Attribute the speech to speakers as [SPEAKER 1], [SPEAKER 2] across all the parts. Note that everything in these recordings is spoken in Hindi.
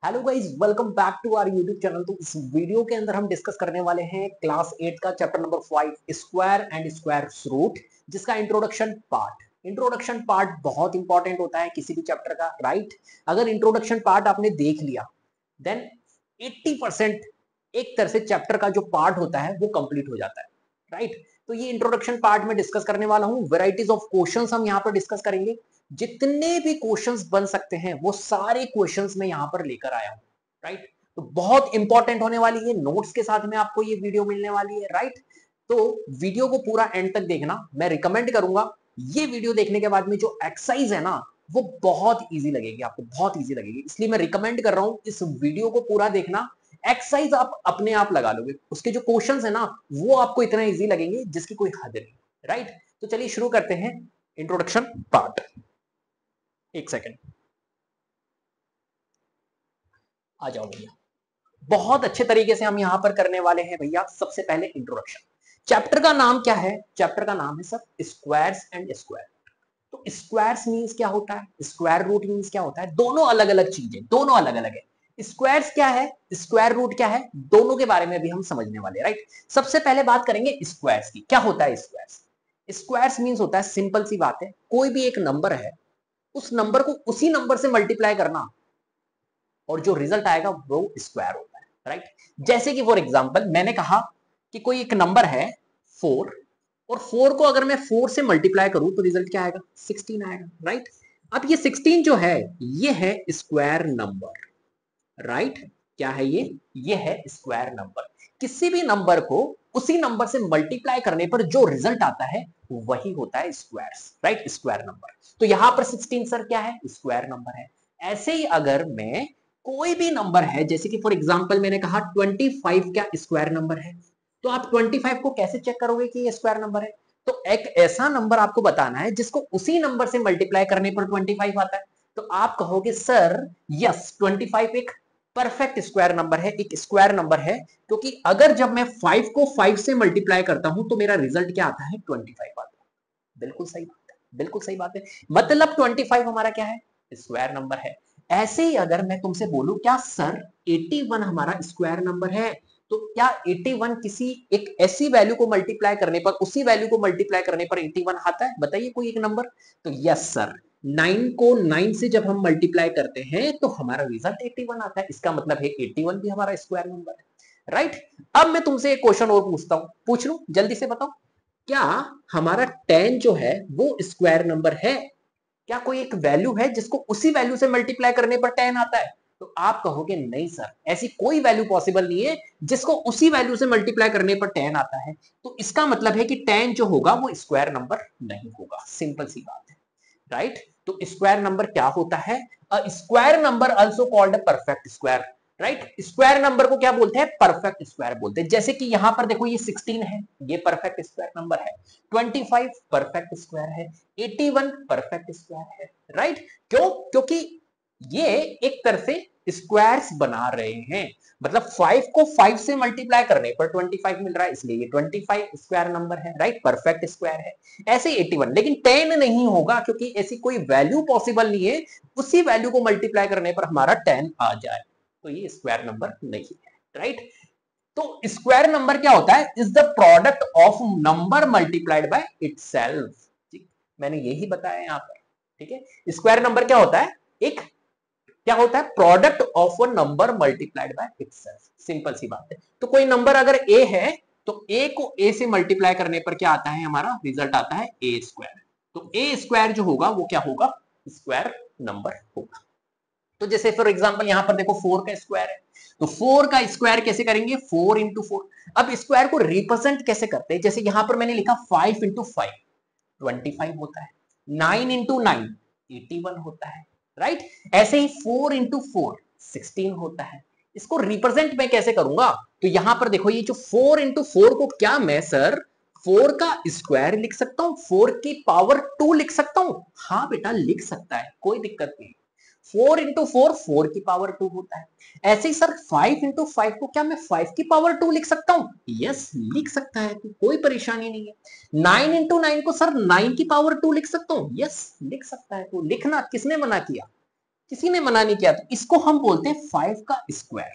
[SPEAKER 1] Hello guys, welcome back to our YouTube channel. तो इस वीडियो के अंदर हम डिस्कस करने वाले हैं क्लास 8 का chapter number 5 square and square root, जिसका इंट्रोडक्शन पार्ट बहुत इंपॉर्टेंट होता है किसी भी चैप्टर का, राइट। अगर इंट्रोडक्शन पार्ट आपने देख लिया देन 80% एक तरह से चैप्टर का जो पार्ट होता है वो कंप्लीट हो जाता है, राइट। तो ये इंट्रोडक्शन पार्ट में डिस्कस करने वाला हूं। वेराइटीज ऑफ क्वेश्चंस हम यहाँ पर डिस्कस करेंगे। जितने भी क्वेश्चंस बन सकते हैं वो सारे क्वेश्चंस मैं यहां पर लेकर आया हूं, राइट। तो बहुत इंपॉर्टेंट होने वाली है, नोट्स के साथ में आपको ये वीडियो मिलने वाली है, राइट। तो वीडियो को पूरा एंड तक देखना, मैं रिकमेंड करूंगा। ये वीडियो देखने के बाद में जो एक्सरसाइज है ना वो बहुत इजी लगेगी आपको, बहुत इजी लगेगी, इसलिए मैं रिकमेंड कर रहा हूं इस वीडियो को पूरा देखना। एक्सरसाइज आप अपने आप लगा लोगे, उसके जो क्वेश्चंस है ना वो आपको इतना इजी लगेंगे जिसकी कोई हद नहीं, राइट। तो चलिए शुरू करते हैं इंट्रोडक्शन पार्ट। एक सेकेंड, आ जाओ भैया। बहुत अच्छे तरीके से हम यहां पर करने वाले हैं भैया। सबसे पहले इंट्रोडक्शन। चैप्टर का नाम क्या है? चैप्टर का नाम है सर स्क्वायर्स एंड स्क्वायर। तो स्क्वायर्स मींस क्या होता है, स्क्वायर रूट मींस क्या होता है? दोनों अलग अलग चीजें, दोनों अलग अलग है। स्क्वायर्स क्या है, स्क्वायर रूट क्या है, दोनों के बारे में भी हम समझने वाले, राइट। सबसे पहले बात करेंगे स्क्वायर्स की। क्या होता है स्क्वायर्स? स्क्वायर्स मींस होता है, सिंपल सी बात है, कोई भी एक नंबर है, उस नंबर को उसी नंबर से मल्टीप्लाई करना और जो रिजल्ट आएगा वो स्क्वायर होता है, राइट। जैसे कि फॉर एग्जांपल मैंने कहा कि कोई एक नंबर है 4, और 4 को अगर मैं 4 से मल्टीप्लाई करूं तो रिजल्ट क्या आएगा? 16 आएगा, राइट। अब ये 16 जो है ये है स्क्वायर नंबर, राइट। क्या है ये है स्क्वायर नंबर। किसी भी नंबर को उसी नंबर से मल्टीप्लाई करने पर जो रिजल्ट आता है वही होता है स्क्वायर्स, राइट, स्क्वायर नंबर। तो यहां पर 16 सर क्या है? स्क्वायर नंबर है। ऐसे ही अगर मैं कोई भी नंबर है, जैसे कि फॉर एग्जांपल मैंने कहा 25 क्या स्क्वायर नंबर है, तो आप 25 को कैसे चेक करोगे कि ये स्क्वायर नंबर है? तो एक ऐसा नंबर आपको बताना है जिसको उसी नंबर से मल्टीप्लाई करने पर 25 आता है। तो आप कहोगे सर यस 25 एक परफेक्ट स्क्वायर नंबर है, एक स्क्वायर नंबर है, क्योंकि अगर जब मैं 5 को 5 से मल्टीप्लाई करता हूं तो मेरा रिजल्ट क्या आता है? 25 आता है। बिल्कुल सही बात है, बिल्कुल सही बात है। मतलब 25 हमारा क्या है? स्क्वायर नंबर है। ऐसे ही अगर मैं तुमसे बोलूं क्या सर 81 हमारा स्क्वायर नंबर है, तो क्या 81 किसी एक ऐसी वैल्यू को मल्टीप्लाई करने पर, उसी वैल्यू को मल्टीप्लाई करने पर 81 आता है? बताइए कोई एक नंबर। तो यस सर, 9 को 9 से जब हम मल्टीप्लाई करते हैं तो हमारा रिजल्ट 81 आता है। इसका मतलब है 81 भी हमारा स्क्वायर नंबर है, राइट। अब मैं तुमसे एक क्वेश्चन और पूछता हूं, पूछ लूं, जल्दी से बताओ। क्या हमारा 10 जो है वो स्क्वायर नंबर है? क्या कोई एक वैल्यू है जिसको उसी वैल्यू से मल्टीप्लाई करने पर 10 आता है? तो आप कहोगे नहीं सर, ऐसी कोई वैल्यू पॉसिबल नहीं है जिसको उसी वैल्यू से मल्टीप्लाई करने पर 10 आता है। तो इसका मतलब है कि 10 जो होगा वो स्क्वायर नंबर नहीं होगा, सिंपल सी बात है, राइट। तो स्क्वायर नंबर क्या होता है? Square number also called perfect square, right. Square number को क्या बोलते हैं? परफेक्ट स्क्वायर बोलते हैं। जैसे कि यहां पर देखो ये 16 है, ये परफेक्ट स्क्वायर नंबर है। 25 परफेक्ट स्क्वायर है। 81 परफेक्ट स्क्वायर है, राइट। क्यों? क्योंकि ये एक तरह से स्क्वायर्स बना रहे हैं। मतलब 5 को 5 से मल्टीप्लाई करने पर 25 मिल रहा है, इसलिए ये 25 स्क्वायर नंबर है, राइट, परफेक्ट स्क्वायर है। ऐसे 81, लेकिन 10 नहीं होगा क्योंकि ऐसी कोई वैल्यू पॉसिबल नहीं है उसी वैल्यू को मल्टीप्लाई करने पर हमारा 10 आ जाए, तो ये स्क्वायर नंबर नहीं है, राइट। तो स्क्वायर नंबर क्या होता है? Is the product of number multiplied by itself. ठीक, मैंने यही बताया यहां पर, ठीक है। स्क्वायर नंबर क्या होता है? एक क्या होता है? Product of a number multiplied by itself, simple सी बात है। तो कोई नंबर अगर ए है तो ए को ए से मल्टीप्लाई करने पर क्या आता है? हमारा रिजल्ट आता है ए स्क्वायर। तो ए स्क्वायर जो होगा वो क्या होगा? स्क्वायर नंबर होगा। तो जैसे फॉर एग्जांपल यहां पर देखो 4 का स्क्वायर है, तो 4 का स्क्वायर कैसे करेंगे? 4 इंटू 4। अब स्क्वायर को रिप्रेजेंट कैसे करते हैं? जैसे यहां पर मैंने लिखा 5 इंटू 5 25 होता है, 9 इंटू 9 81 होता है, राइट। ऐसे ही 4 इंटू 4 16 होता है। इसको रिप्रेजेंट मैं कैसे करूंगा? तो यहां पर देखो ये जो 4 इंटू 4 को क्या मैं सर 4 का स्क्वायर लिख सकता हूं, 4 की पावर 2 लिख सकता हूं। हाँ बेटा लिख सकता है, कोई दिक्कत नहीं। 4 इंटू 4 4 की पावर 2 होता है। ऐसे ही सर 5 इंटू 5 को क्या मैं 5 की पावर 2 लिख सकता हूं? यस लिख सकता है, तो कोई परेशानी नहीं है। 9 इंटू 9 को सर 9 की पावर 2 लिख सकता हूं? यस लिख सकता है। तो लिखना किसने मना किया? किसी ने मना नहीं किया। तो इसको हम बोलते हैं 5 का स्क्वायर,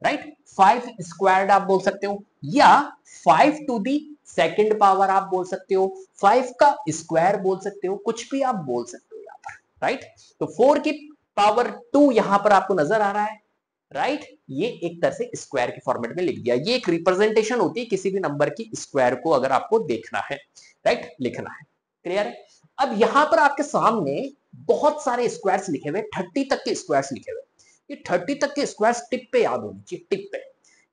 [SPEAKER 1] राइट। 5 स्क्वायर्ड आप बोल सकते हो, या 5 टू दी सेकंड पावर आप बोल सकते हो, 5 का स्क्वायर बोल सकते हो, कुछ भी आप बोल सकते हो यहाँ पर, राइट। तो 4 की पावर 2 यहां पर आपको नजर आ रहा है, राइट। ये एक तरह से स्क्वायर के फॉर्मेट में लिख दिया। ये एक रिप्रेजेंटेशन होती है किसी भी नंबर की स्क्वायर को अगर आपको देखना है, राइट, लिखना है। क्लियर है। अब यहां पर आपके सामने बहुत सारे स्क्वायर्स लिखे हुए, 30 तक के स्क्वायर्स लिखे हुए। ये 30 तक के स्क्वायर्स टिप पे याद होनी चाहिए, टिप पे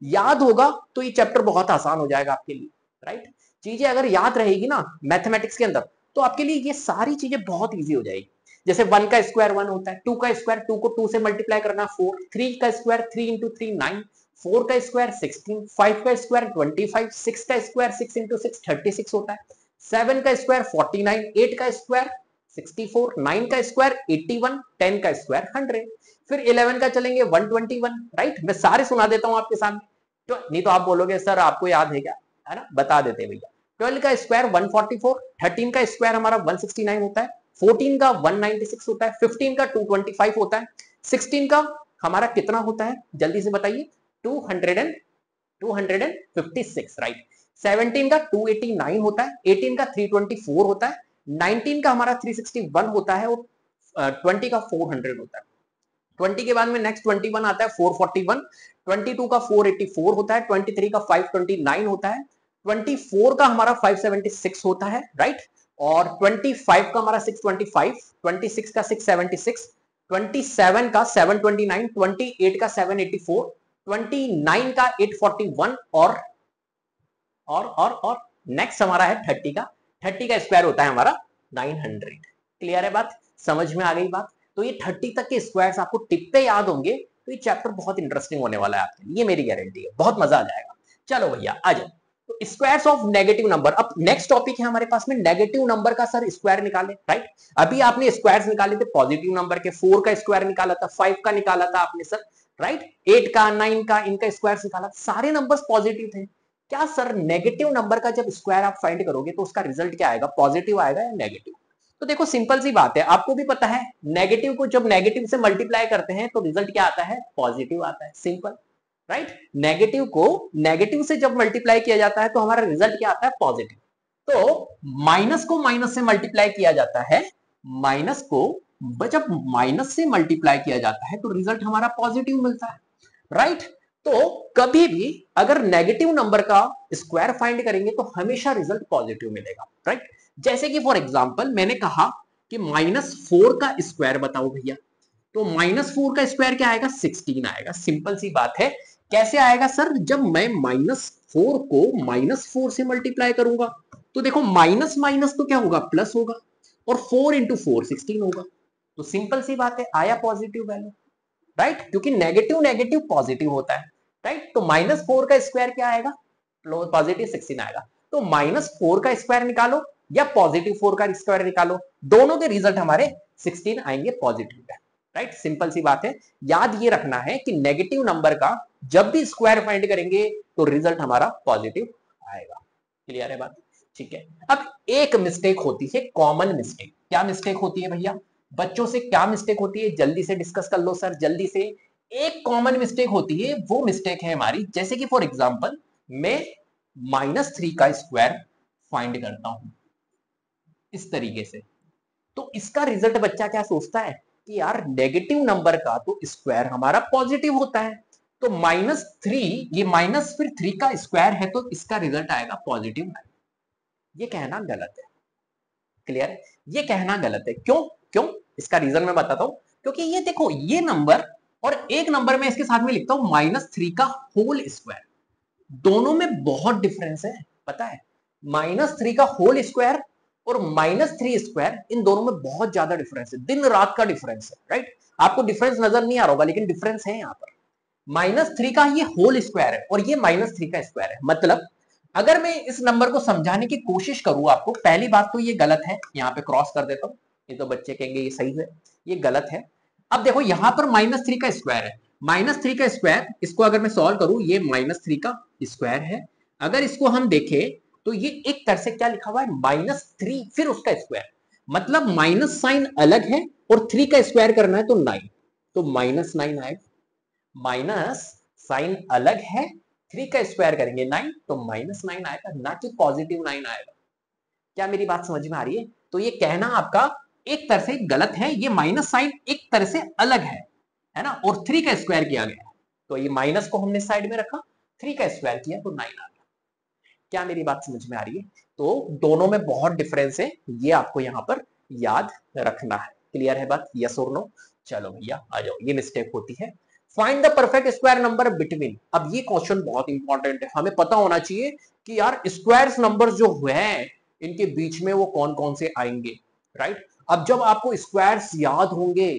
[SPEAKER 1] याद होगा तो ये चैप्टर बहुत आसान हो जाएगा आपके लिए, राइट। चीजें अगर याद रहेगी ना मैथमेटिक्स के अंदर तो आपके लिए ये सारी चीजें बहुत ईजी हो जाएगी। जैसे 1 का स्क्वायर 1 होता है, 2 का स्क्वायर 2 को 2 से मल्टीप्लाई करना 4, 3 का स्क्वायर 3 इंटू 3 9, 4 का स्क्वायर 16, 5 का स्क्वायर 25, 6 का स्क्वायर 6 इंटू 6 36 होता है, 7 का स्क्वायर 49, 8 का स्क्वायर 64, 9 का स्क्वायर 81, 10 का स्क्वायर 100, फिर 11 का चलेंगे 121, राइट। मैं सारे सुना देता हूं आपके सामने, तो नहीं तो आप बोलोगे सर आपको याद है क्या, है ना, बता देते भैया। 12 का स्क्वायर 144, 13 का स्क्वायर हमारा 169 होता है, 14 का 196 होता है, 15 का 225 होता है, 16 का हमारा कितना होता है जल्दी से बताइए, 256, राइट। 17 का 289 होता है, 18 का 324 होता है, 19 का हमारा 361 होता है, और 20 का 400 होता है। 20 के बाद में नेक्स्ट 21 आता है 441, 22 का 484 होता है, 23 का 529 होता है, 24 का हमारा 576 होता है, राइट। और 25 का हमारा 625, 26 का 676, 27 का 729, 28 का 784, 29 का 841, और नेक्स्ट हमारा है 30 का, 30 का स्क्वायर होता है हमारा 900। क्लियर है बात, समझ में आ गई बात। तो ये 30 तक के स्क्वायर्स आपको टिप पे याद होंगे तो ये चैप्टर बहुत इंटरेस्टिंग होने वाला है आपके लिए, ये मेरी गारंटी है, बहुत मजा आ जाएगा। चलो भैया आ जाओ, तो स्क्वायर्स ऑफ नेगेटिव नंबर। अब नेक्स्ट टॉपिक है हमारे पास में नेगेटिव नंबर का सर स्क्वायर निकाले, राइट। अभी आपने स्क्वायर्स निकाले थे पॉजिटिव नंबर के, 4 का स्क्वायर निकाला था, 5 का निकाला था आपने सर, राइट, 8 का 9 का इनका स्क्वायर निकाला, सारे नंबर्स पॉजिटिव थे। क्या सर नेगेटिव नंबर का जब स्क्वायर आप फाइंड करोगे तो उसका रिजल्ट क्या आएगा, पॉजिटिव आएगा या नेगेटिव। तो देखो सिंपल सी बात है, आपको भी पता है नेगेटिव को जब नेगेटिव से मल्टीप्लाई करते हैं तो रिजल्ट क्या आता है, पॉजिटिव आता है, सिंपल, राइट। नेगेटिव को नेगेटिव से जब मल्टीप्लाई किया जाता है तो हमारा रिजल्ट क्या आता है, पॉजिटिव। तो माइनस को माइनस से मल्टीप्लाई किया जाता है, माइनस को जब माइनस से मल्टीप्लाई किया जाता है तो रिजल्ट हमारा पॉजिटिव मिलता है, राइट। तो कभी भी अगर नेगेटिव नंबर का स्क्वायर फाइंड करेंगे तो हमेशा रिजल्ट पॉजिटिव मिलेगा, राइट। जैसे कि फॉर एग्जांपल मैंने कहा कि -4 का स्क्वायर बताओ भैया, तो -4 का स्क्वायर क्या आएगा, 16 आएगा। सिंपल सी बात है, कैसे आएगा सर, जब मैं -4 को -4 से मल्टीप्लाई करूंगा तो देखो माइनस माइनस तो क्या होगा, प्लस होगा, और 4 इंटू 4 16 होगा। तो सिंपल सी बात है, आया पॉजिटिव वैल्यू, राइट, क्योंकि नेगेटिव नेगेटिव पॉजिटिव होता है, राइट। तो -4 का स्क्वायर क्या आएगा, पॉजिटिव 16 आएगा। तो -4 का स्क्वायर निकालो या +4 का स्क्वायर निकालो, दोनों के रिजल्ट हमारे 16 आएंगे, पॉजिटिव है, राइट। सिंपल सी बात है, याद ये रखना है कि नेगेटिव नंबर का जब भी स्क्वायर फाइंड करेंगे तो रिजल्ट हमारा पॉजिटिव आएगा। क्लियर है बात, ठीक है। अब एक मिस्टेक होती है, कॉमन मिस्टेक। क्या मिस्टेक होती है भैया, बच्चों से क्या मिस्टेक होती है, जल्दी से डिस्कस कर लो सर, जल्दी से। एक कॉमन मिस्टेक होती है, वो मिस्टेक है हमारी, जैसे कि फॉर एग्जांपल मैं -3 का स्क्वायर फाइंड करता हूं इस तरीके से, तो इसका रिजल्ट बच्चा क्या सोचता है कि यार नेगेटिव नंबर का तो स्क्वायर हमारा पॉजिटिव होता है, तो -3, ये माइनस फिर 3 का स्क्वायर है तो इसका रिजल्ट आएगा पॉजिटिव 9। ये कहना गलत है। क्लियर है, ये कहना गलत है। क्यों, क्यों, इसका रीजन मैं बताता हूं। क्योंकि ये देखो, ये नंबर और एक नंबर में इसके साथ में लिखता हूं -3 का होल स्क्वायर, दोनों में बहुत डिफरेंस है, पता है। -3 का होल स्क्वायर और -3 स्क्वायर, इन दोनों में बहुत ज्यादा डिफरेंस है, दिन रात का डिफरेंस है, राइट। आपको डिफरेंस नजर नहीं आ रहा होगा लेकिन डिफरेंस है यहाँ पर। -3 का ये होल स्क्वायर है और ये -3 का स्क्वायर है। मतलब अगर मैं इस नंबर को समझाने की कोशिश करूं आपको, पहली बात तो ये गलत है, यहाँ पे क्रॉस कर देता हूं, ये तो बच्चे कहेंगे ये सही है, ये गलत है। अब देखो यहाँ पर -3 का स्क्वायर है, -3 का स्क्वायर, इसको अगर मैं सॉल्व करूं, ये -3 का स्क्वायर है। अगर इसको हम देखें तो ये एक तरह से क्या लिखा हुआ है, -3 फिर उसका स्क्वायर, मतलब माइनस साइन अलग है और 3 का स्क्वायर करना है तो 9, तो -9 आएगा। माइनस साइन अलग है, 3 का स्क्वायर करेंगे 9, तो -9 आएगा, ना कि +9 आएगा। क्या मेरी बात समझ में आ रही है? तो ये कहना आपका एक तरह से गलत है, ये माइनस साइन एक तरह से अलग है ना, और 3 का स्क्वायर किया गया, तो ये माइनस को हमने साइड में रखा, 3 का स्क्वायर किया तो 9 आ गया। क्या मेरी बात समझ में आ रही है? तो दोनों में बहुत डिफरेंस है, ये आपको यहां पर याद रखना है। क्लियर है बात? यस और नो? चलो भैया आ जाओ, ये मिस्टेक होती है। Find the perfect square number between. अब ये क्वेश्चन बहुत इंपॉर्टेंट है, हमें पता होना चाहिए कि यार स्क्वायर नंबर जो हुए हैं इनके बीच में वो कौन कौन से आएंगे, राइट। अब जब आपको स्क्वायर्स याद होंगे,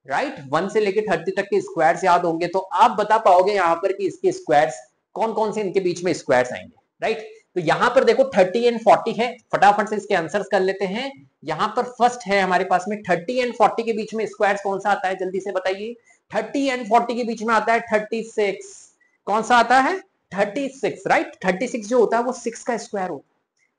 [SPEAKER 1] राइट, 1 से लेकर 30 तक के स्क्वायर्स याद होंगे, तो आप बता पाओगे यहां पर कि इसके स्क्वायर्स कौन कौन से इनके बीच में स्क्वायर्स आएंगे, राइट। तो यहां पर देखो 30 एंड 40 है, फटाफट से इसके आंसर्स कर लेते हैं। यहां पर फर्स्ट है हमारे पास में 30 एंड 40 के बीच में स्क्वायर्स कौन सा आता है, जल्दी से बताइए। 30 एंड 40 के बीच में आता है 36। कौन सा आता है? 36, राइट। 36 जो होता है वो 6 का स्क्वायर होता है,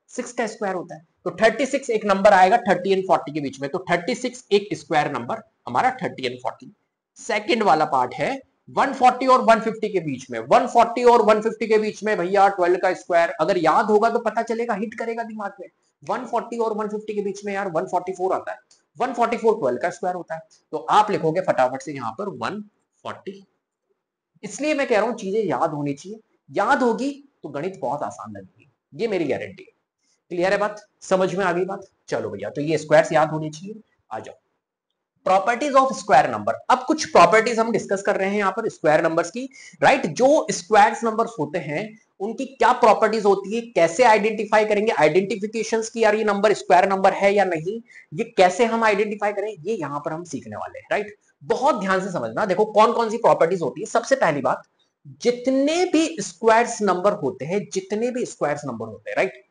[SPEAKER 1] 6 का स्क्वायर होता है। तो 36 एक नंबर आएगा 30 एंड 40 के बीच में, तो 36 एक स्क्वायर नंबर हमारा 30 एंड 40। सेकंड वाला पार्ट है 140 और 150 के बीच में। 140 और 150 के बीच में भैया 12 का स्क्वायर अगर याद होगा तो पता चलेगा, हिट करेगा दिमाग में। 140 और 150 के बीच में यार 144 आता है, 144 12 का स्क्वायर होता है, तो आप लिखोगे फटाफट से यहां पर 140। इसलिए मैं कह रहा हूं चीजें याद होनी चाहिए, याद होगी तो गणित बहुत आसान लगेगी, ये मेरी गारंटी है। क्लियर है बात? समझ में आ गई बात? चलो भैया, तो ये स्क्वायर्स याद होनी चाहिए। आ जाओ, प्रॉपर्टीज ऑफ स्क्वायर नंबर। अब कुछ प्रॉपर्टीज हम डिस्कस कर रहे हैं यहाँ पर स्क्वायर नंबर्स की, राइट। जो स्क्वायर नंबर्स होते हैं उनकी क्या प्रॉपर्टीज होती है, कैसे आइडेंटिफाई करेंगे, आइडेंटिफिकेशंस की, यार ये नंबर स्क्वायर नंबर है या नहीं, ये कैसे हम आइडेंटिफाई करें, ये यहां पर हम सीखने वाले हैं, राइट। बहुत ध्यान से समझना। देखो कौन कौन सी प्रॉपर्टीज होती है। सबसे पहली बात, जितने भी स्क्वायर नंबर होते हैं, जितने भी स्क्वायर नंबर होते हैं, राइट,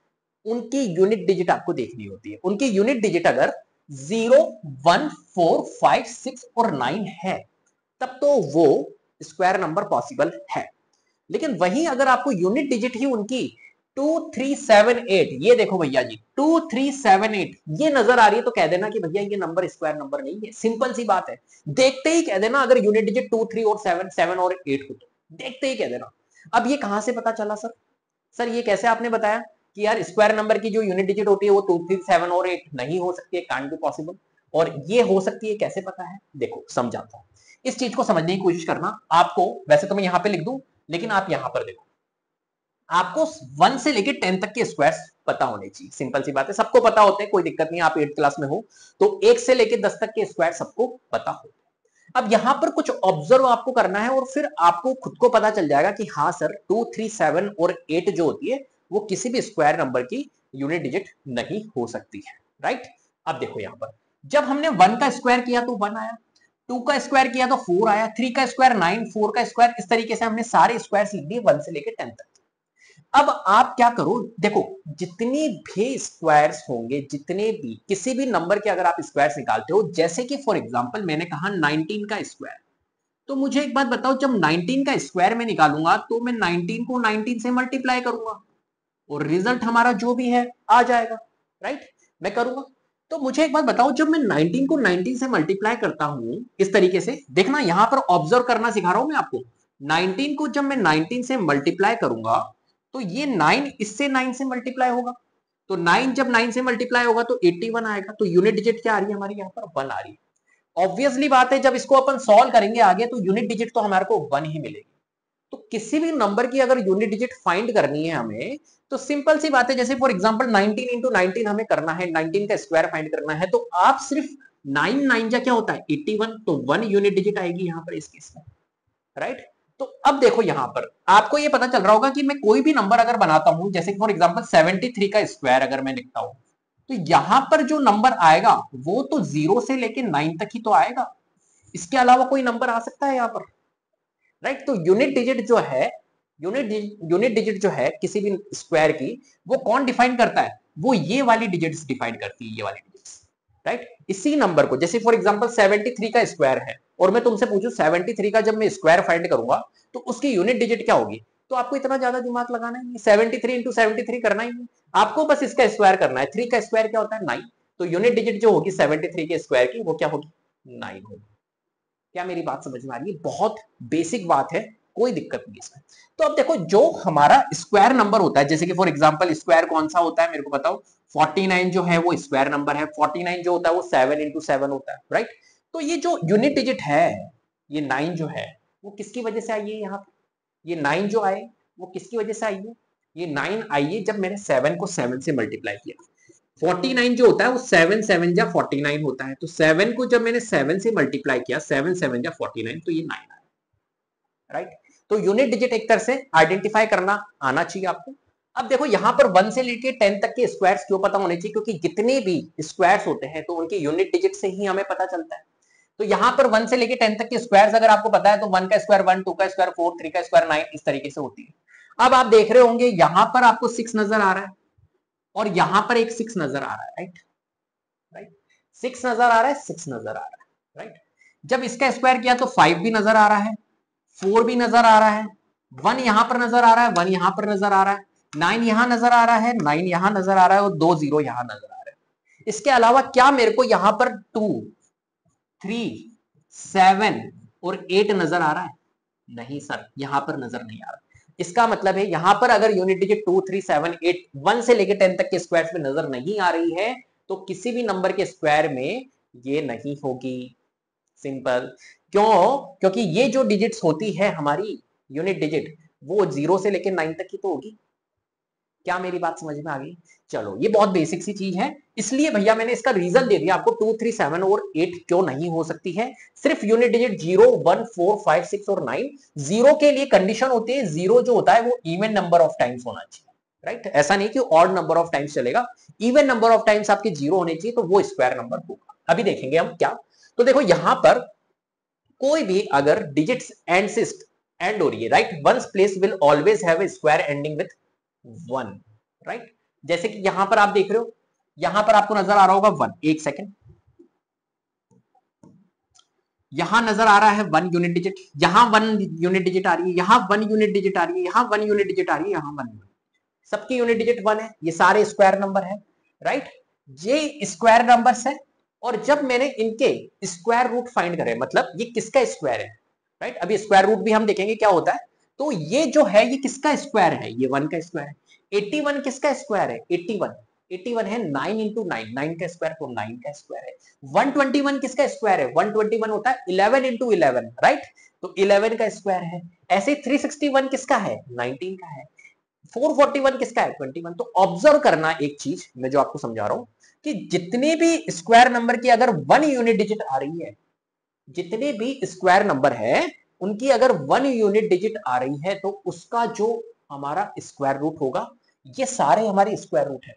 [SPEAKER 1] उनकी यूनिट डिजिट आपको देखनी होती है। उनकी यूनिट डिजिट अगर 0, 1, 4, 5, 6 और 9 है तब तो वो स्क्वायर नंबर पॉसिबल है। लेकिन वहीं अगर आपको यूनिट डिजिट ही उनकी 2, 3, 7, 8, ये देखो भैया जी 2, 3, 7, 8 ये नजर आ रही है, तो कह देना कि भैया ये नंबर स्क्वायर नंबर नहीं है। सिंपल सी बात है, देखते ही कह देना अगर यूनिट डिजिट 2, 3 और 7, 7 और 8 हो तो देखते ही कह देना। अब ये कहां से पता चला सर? सर ये कैसे आपने बताया कि यार स्क्वायर नंबर की जो यूनिट डिजिट होती है वो 2, 3, 7 और 8 नहीं हो सकती है, कांट बी पॉसिबल, और ये हो सकती है, कैसे पता है? देखो समझाता हूं, इस चीज को समझने की कोशिश करना। आपको वैसे तो मैं यहां पे लिख दूं, लेकिन आप यहां पर देखो, आपको 1 से लेकर 10 तक के स्क्वायर्स पता होने चाहिए। सिंपल सी बात है, सबको पता होते हैं, कोई दिक्कत नहीं, आप 8th क्लास में हो तो 1 से लेकर 10 तक के स्क्वायर सबको पता होते हैं। अब यहां पर कुछ ऑब्जर्व आपको करना है और फिर आपको खुद को पता चल जाएगा कि हाँ सर 2, 3, 7 और 8 जो होती है वो किसी भी स्क्वायर नंबर की यूनिट डिजिट नहीं हो सकती है, राइट। अब देखो यहां पर जब हमने 1 का स्क्वायर किया तो 1 आया, 2 का स्क्वायर किया तो 4 आया, 3 का स्क्वायर 9, 4 का स्क्वायर, इस तरीके से हमने सारे स्क्वायर लिख दिए 1 से लेकर 10 तक। अब आप क्या करो, देखो जितनी भी स्क्वायर्स होंगे, जितने भी किसी भी नंबर के अगर आप स्क्वायर्स निकालते हो, जैसे कि फॉर एग्जांपल मैंने कहा 19 का स्क्वायर, तो मुझे एक बात बताओ, जब 19 का स्क्वायर में निकालूंगा तो मैं 19 को 19 से मल्टीप्लाई करूंगा और रिजल्ट हमारा जो भी है आ जाएगा, राइट। मैं करूंगा, तो मुझे एक बात बताओ, जब मैं 19 को 19 से मल्टीप्लाई करता हूं इस तरीके से, देखना यहां पर ऑब्जर्व करना सिखा रहा हूं मैं आपको। 19 को जब मैं 19 से मल्टीप्लाई करूंगा तो ये 9 इससे 9 से मल्टीप्लाई होगा, तो 9 जब 9 से मल्टीप्लाई होगा तो 81 आएगा, तो यूनिट डिजिट क्या आ रही है हमारी यहाँ पर? 1 आ रही है। ऑब्वियसली बात है, जब इसको अपन सॉल्व करेंगे आगे तो यूनिट डिजिट तो हमारे को 1 ही मिलेगी। तो किसी भी नंबर की अगर यूनिट डिजिट फाइंड करनी है हमें, तो सिंपल सी बात है, जैसे फॉर एग्जांपल 19 इंटू 19 हमें करना है, 19 का स्क्वायर फाइंड करना है, तो आप सिर्फ 9 9 जा क्या होता है 81, तो 1 यूनिट डिजिट आएगी यहां पर इस केस में, राइट। तो अब देखो यहां पर आपको ये पता चल रहा होगा कि मैं कोई भी नंबर अगर बनाता हूं, जैसे फॉर एग्जांपल 73 का स्क्वायर अगर मैं लिखता हूं, तो यहां पर जो नंबर आएगा वो तो 0 से लेके 9 तक ही तो आएगा, इसके अलावा कोई नंबर आ सकता है यहां पर, राइट। तो यूनिट डिजिट जो है, यूनिट डिजिट जो है किसी भी स्क्वायर की, वो कौन डिफाइन करता है? वो ये वाली डिजिट्स डिफाइन करती है, ये वाली डिजिट्स, राइट। इसी नंबर को, जैसे फॉर एग्जांपल 73 का स्क्वायर है और मैं तुमसे पूछूं 73 का जब मैं स्क्वायर फाइंड करूंगा तो उसकी यूनिट डिजिट क्या होगी, तो आपको इतना ज्यादा दिमाग लगाना है 73 इंटू 73 करना ही है आपको, बस इसका स्क्वायर करना है। 3 का स्क्वायर क्या होता है 9, तो यूनिट डिजिट जो होगी 73 के स्क्वायर की वो क्या होगी 9 होगी। क्या मेरी बात समझ में आ रही है? बहुत बेसिक बात है, कोई दिक्कत नहीं इसमें। तो अब देखो, जो हमारा स्क्वायर नंबर होता है, जैसे कि फॉर एग्जांपल स्क्वायर कौन सा होता है मेरे को बताओ, 49 जो है वो स्क्वायर नंबर है, 49 जो होता है वो 7 into 7 होता है, राइट। तो ये जो यूनिट डिजिट है, ये 9 जो है वो किसकी वजह से आई है यहाँ पे, ये 9 जो आए वो किसकी वजह से आई है, ये 9 आई है जब मैंने 7 को 7 से मल्टीप्लाई किया। 49 जो होता है वो 7 7 जा 49 होता है, तो 7 को जब मैंने 7 से मल्टीप्लाई किया, 7 7 जा 49, तो ये 9 आया, राइट। तो यूनिट डिजिट एक तरह से आइडेंटिफाई करना आना चाहिए आपको। अब देखो यहाँ पर 1 से लेके 10 तक के स्क्वायर्स क्यों पता होने चाहिए, क्योंकि जितने भी स्क्वायर्स होते हैं तो उनके यूनिट डिजिट से ही हमें पता चलता है। तो यहाँ पर 1 से लेके 10 तक के स्क्वायर्स अगर आपको पता है तो 1 का स्क्वायर 1, 2 का स्क्वायर 4, 3 का स्क्वायर 9, इस तरीके से होती है। अब आप देख रहे होंगे यहाँ पर आपको 6 नजर आ रहा है और यहाँ पर एक 6 नजर आ रहा है, राइट, राइट। 6 नजर आ रहा है, 6 नजर आ रहा है, राइट। जब इसका स्क्वायर किया तो 5 भी नजर आ रहा है, 4 भी नजर आ रहा है, 1 यहां पर नजर आ रहा है, 1 यहां पर नजर आ रहा है, 9 यहां नजर आ रहा है, 9 यहां नजर आ रहा है और 2 0 यहां नजर आ रहे हैं। इसके अलावा क्या मेरे को यहां पर 2, 3, 7 और 8 नजर आ रहा है? नहीं सर, यहां पर नजर नहीं आ रहा। इसका मतलब है यहां पर अगर यूनिट डिजिट 2, 3, 7, 8 1 से लेकर 10 तक के स्क्वायर में नजर नहीं आ रही है तो किसी भी नंबर के स्क्वायर में ये नहीं होगी। सिंपल। क्यों? क्योंकि ये जो डिजिट्स होती है हमारी यूनिट डिजिट, वो 0 से लेकर 9 तक की तो होगी। क्या मेरी बात समझ में आ गई? चलो, ये बहुत बेसिक सी चीज है, इसलिए भैया मैंने इसका रीजन दे दिया आपको। 2, 3, 7 और 8 क्यों नहीं हो सकती है? सिर्फ यूनिट डिजिट 0, 1, 4, 5, 6 और 9। 0 के लिए कंडीशन होती है, 0 जो होता है वो इवन नंबर ऑफ टाइम्स होना चाहिए, राइट। ऐसा नहीं कि ऑड नंबर ऑफ टाइम्स चलेगा, इवन नंबर ऑफ टाइम्स आपके 0 होने चाहिए, तो वो स्क्वायर नंबर होगा। अभी देखेंगे हम क्या। तो देखो यहां पर कोई भी अगर डिजिट्स एंड से एंड हो रही है, right, ones place will always have a square ending with 1, right. जैसे कि यहां पर आप देख रहे हो, यहां पर आपको नजर आ रहा होगा 1, एक सेकेंड, यहां नजर आ रहा है 1 यूनिट डिजिट, यहां 1 यूनिट डिजिट आ रही है, यहां 1 यूनिट डिजिट आ रही है, यहां 1 यूनिट डिजिट आ रही है, यहां 1 यूनिट, सबकी यूनिट डिजिट 1 है, ये सारे स्क्वायर नंबर है, राइट। ये स्क्वायर नंबर्स है और जब मैंने इनके स्क्वायर रूट फाइंड करे, मतलब ये किसका स्क्वायर है, राइट। अभी स्क्वायर रूट भी हम देखेंगे क्या होता है। तो ये जो है ये किसका स्क्वायर है, ये 1 का स्क्वायर है। 81 किसका स्क्वायर है, 81, 81 है 9 इंटू 9, 9 का स्क्वायर तो 9 का स्क्वायर है। 121 किसका स्क्वायर है, 121 होता है 11 इंटू 11, राइट, तो 11 का स्क्वायर है। ऐसे 361 किसका है, 19 का है। 441 किसका है, 21। तो ऑब्जर्व करना एक चीज मैं जो आपको समझा रहा हूं कि जितने भी स्क्वायर नंबर की अगर 1 यूनिट डिजिट आ रही है, जितने भी स्क्वायर नंबर है उनकी अगर 1 यूनिट डिजिट आ रही है तो उसका जो हमारा स्क्वायर रूट होगा, ये सारे हमारे स्क्वायर रूट है,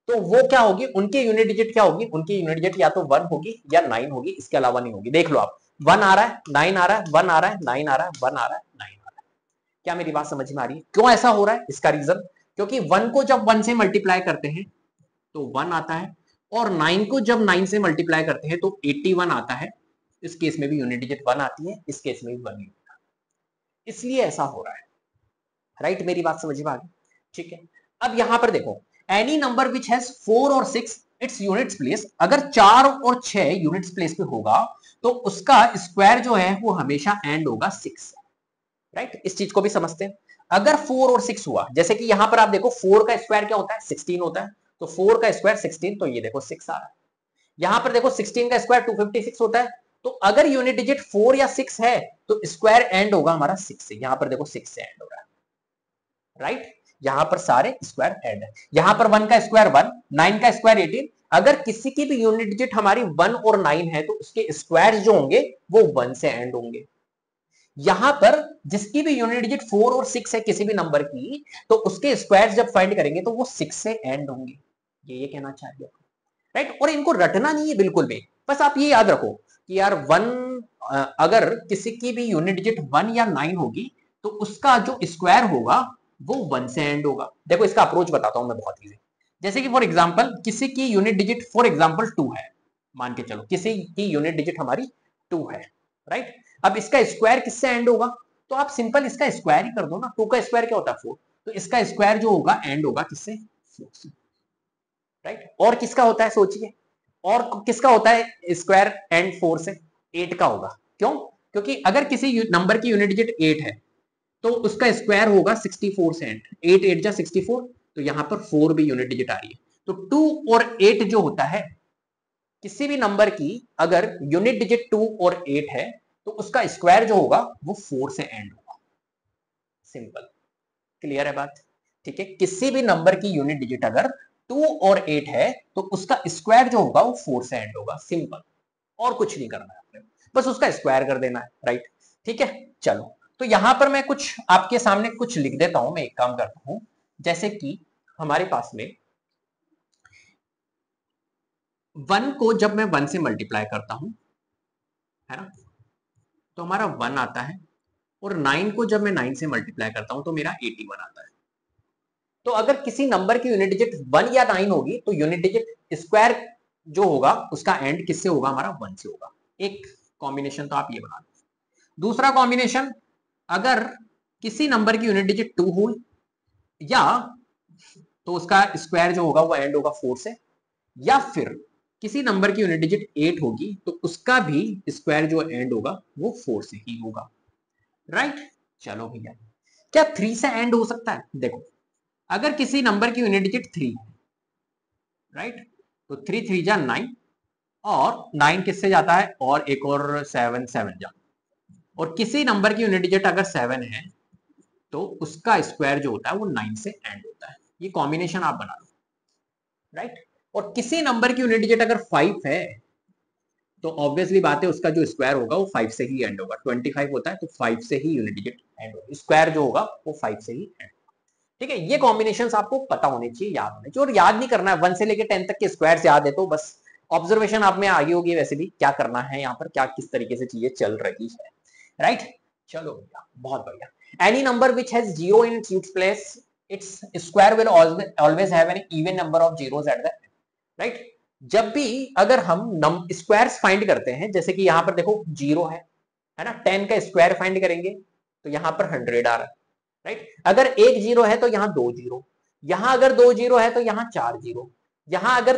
[SPEAKER 1] तो वो क्या होगी, उनकी यूनिट डिजिट क्या होगी, उनकी यूनिट डिजिट या तो 1 होगी या 9 होगी, इसके अलावा नहीं होगी। देख लो आप, 1 आ रहा है, 9 आ रहा है, 1 आ रहा है, 9 आ रहा है, 1 आ रहा है, 9 आ रहा है। क्या मेरी बात समझ में आ रही है? क्यों ऐसा हो रहा है, इसका रीजन, क्योंकि 1 को जब 1 से मल्टीप्लाई करते हैं तो 1 आता है और 9 को जब 9 से मल्टीप्लाई करते हैं तो 81 आता है। इस केस में भी यूनिट डिजिट 1 आती है, इस केस में भी 1 यूनिट, इसलिए ऐसा हो रहा है, राइट। मेरी बात समझ में आ गई? ठीक है। अब यहां पर देखो, एनी नंबर विच हैज 4 और 6 इट्स यूनिट्स प्लेस, अगर 4 और 6 यूनिट्स प्लेस पे होगा तो उसका स्क्वायर जो है वो हमेशा एंड होगा 6, राइट। इस चीज को भी समझते हैं। अगर 4 और 6 हुआ, जैसे कि यहां पर आप देखो 4 का स्क्वायर क्या होता है, 16 होता है, तो 4 का स्क्वायर 16, तो ये देखो 6 आ रहा है। यहां पर देखो 16 का स्क्वायर 256 होता है, तो अगर यूनिट डिजिट 4 या 6 है तो स्क्वायर एंड होगा हमारा 6 से। यहां पर देखो 6 से एंड हो रहा है, राइट। यहां पर सारे स्क्वायर एंड है। यहां पर 1 का स्क्वायर 1, 9 का स्क्वायर 18, अगर किसी की भी यूनिट डिजिट हमारी 1 और 9 है तो उसके स्क्वायर जो होंगे वो 1 से एंड होंगे। यहां पर जिसकी भी यूनिट डिजिट 4 और 6 है किसी भी नंबर की, तो उसके स्क्वायर जब फाइंड करेंगे तो वो 6 से एंड होंगे। ये कहना चाहिए, राइट। और इनको रटना नहीं है बिल्कुल भी, बस आप ये याद रखो कि यार 1, अगर किसी की भी यूनिट डिजिट 1 या 9 होगी तो उसका जो स्क्वायर होगा वो 1 से एंड होगा। देखो इसका अप्रोच बताता हूं मैं, बहुत इजी। जैसे कि फॉर एग्जांपल किसी की यूनिट डिजिट फॉर एग्जांपल 2 है, मान के चलो किसी की यूनिट डिजिट हमारी 2 है, राइट। अब इसका स्क्वायर किससे एंड होगा, तो आप सिंपल इसका स्क्वायर ही कर दो ना। 2 का स्क्वायर क्या होता है, 4, तो इसका स्क्वायर जो होगा एंड होगा किससे, 4 से, राइट। और किसका होता है सोचिए, और किसका होता है स्क्वायर एंड 4 से, 8 का होगा। क्यों? क्योंकि अगर किसी नंबर की यूनिट डिजिट 8 है तो उसका स्क्वायर होगा 64 से एंड 8 8 जा 64, तो यहां पर 4 भी यूनिट डिजिट आ रही है। तो 2 और 8 जो होता है, किसी भी नंबर की अगर यूनिट डिजिट 2 और 8 है तो उसका स्क्वायर जो होगा वो 4 से एंड होगा। सिंपल, क्लियर है बात? ठीक है, किसी भी नंबर की यूनिट डिजिट अगर 2 और 8 है तो उसका स्क्वायर जो होगा वो 4 से एंड होगा। सिंपल, और कुछ नहीं करना है आपने, बस उसका स्क्वायर कर देना है, राइट? ठीक है, चलो तो यहां पर मैं कुछ आपके सामने कुछ लिख देता हूं। मैं एक काम करता हूं, जैसे कि हमारे पास में 1 को जब मैं 1 से मल्टीप्लाई करता हूं, है ना, तो हमारा 1 आता है, और 9 को जब मैं 9 से मल्टीप्लाई करता हूं तो मेरा 81 आता है। तो अगर किसी नंबर की यूनिट डिजिट 1 या 9 होगी तो यूनिट डिजिट स्क्वायर जो होगा उसका एंड किससे होगा? हमारा 1 से होगा। एक कॉम्बिनेशन तो आप ये बना लो। दूसरा कॉम्बिनेशन, अगर किसी नंबर की यूनिट डिजिट 2 हो या तो उसका स्क्वायर जो होगा वो एंड होगा 4 से, या फिर किसी नंबर की यूनिट डिजिट 8 होगी तो उसका भी स्क्वायर जो एंड होगा वो 4 से ही होगा, राइट? चलो भैया, क्या 3 से एंड हो सकता है? देखो, अगर किसी नंबर की यूनिट डिजिट 3 है, राइट, तो 3 3 जा 9, और 9 किससे जाता है? और एक और 7 7 जा, और किसी नंबर की यूनिट डिजिट अगर 7 है तो उसका स्क्वायर जो होता है वो 9 से एंड होता है। ये कॉम्बिनेशन आप बना लो, राइट? और किसी नंबर की यूनिट डिजिट अगर 5 है तो ऑब्वियसली बात है उसका जो स्क्वायर होगा वो 5 से ही एंड होगा। 25 होता है तो 5 से ही यूनिट डिजिट एंड होगा, स्क्वायर जो होगा वो 5 से ही एंड। ठीक है, ये कॉम्बिनेशंस आपको पता होने चाहिए, याद होने चाहिए, और याद नहीं करना है। 1 से लेकर 10 तक के स्क्वायर्स याद है तो बस ऑब्जर्वेशन आप में आ गई होगी वैसे भी क्या करना है यहाँ पर, क्या किस तरीके से चीजें चल रही है, राइट? चलो भैया, बहुत बढ़िया। Any number which has zero in its place, its square will always have an even number of zeros at the end, right? जब भी अगर हम स्क्वायर्स फाइंड करते हैं, जैसे कि यहाँ पर देखो 0 है ना, 10 का स्क्वायर फाइंड करेंगे तो यहाँ पर 100 आ रहा है, राइट? अगर एक 0 है तो यहाँ 2 0, यहाँ अगर 2 0 है तो यहाँ 4 0, यहाँ अगर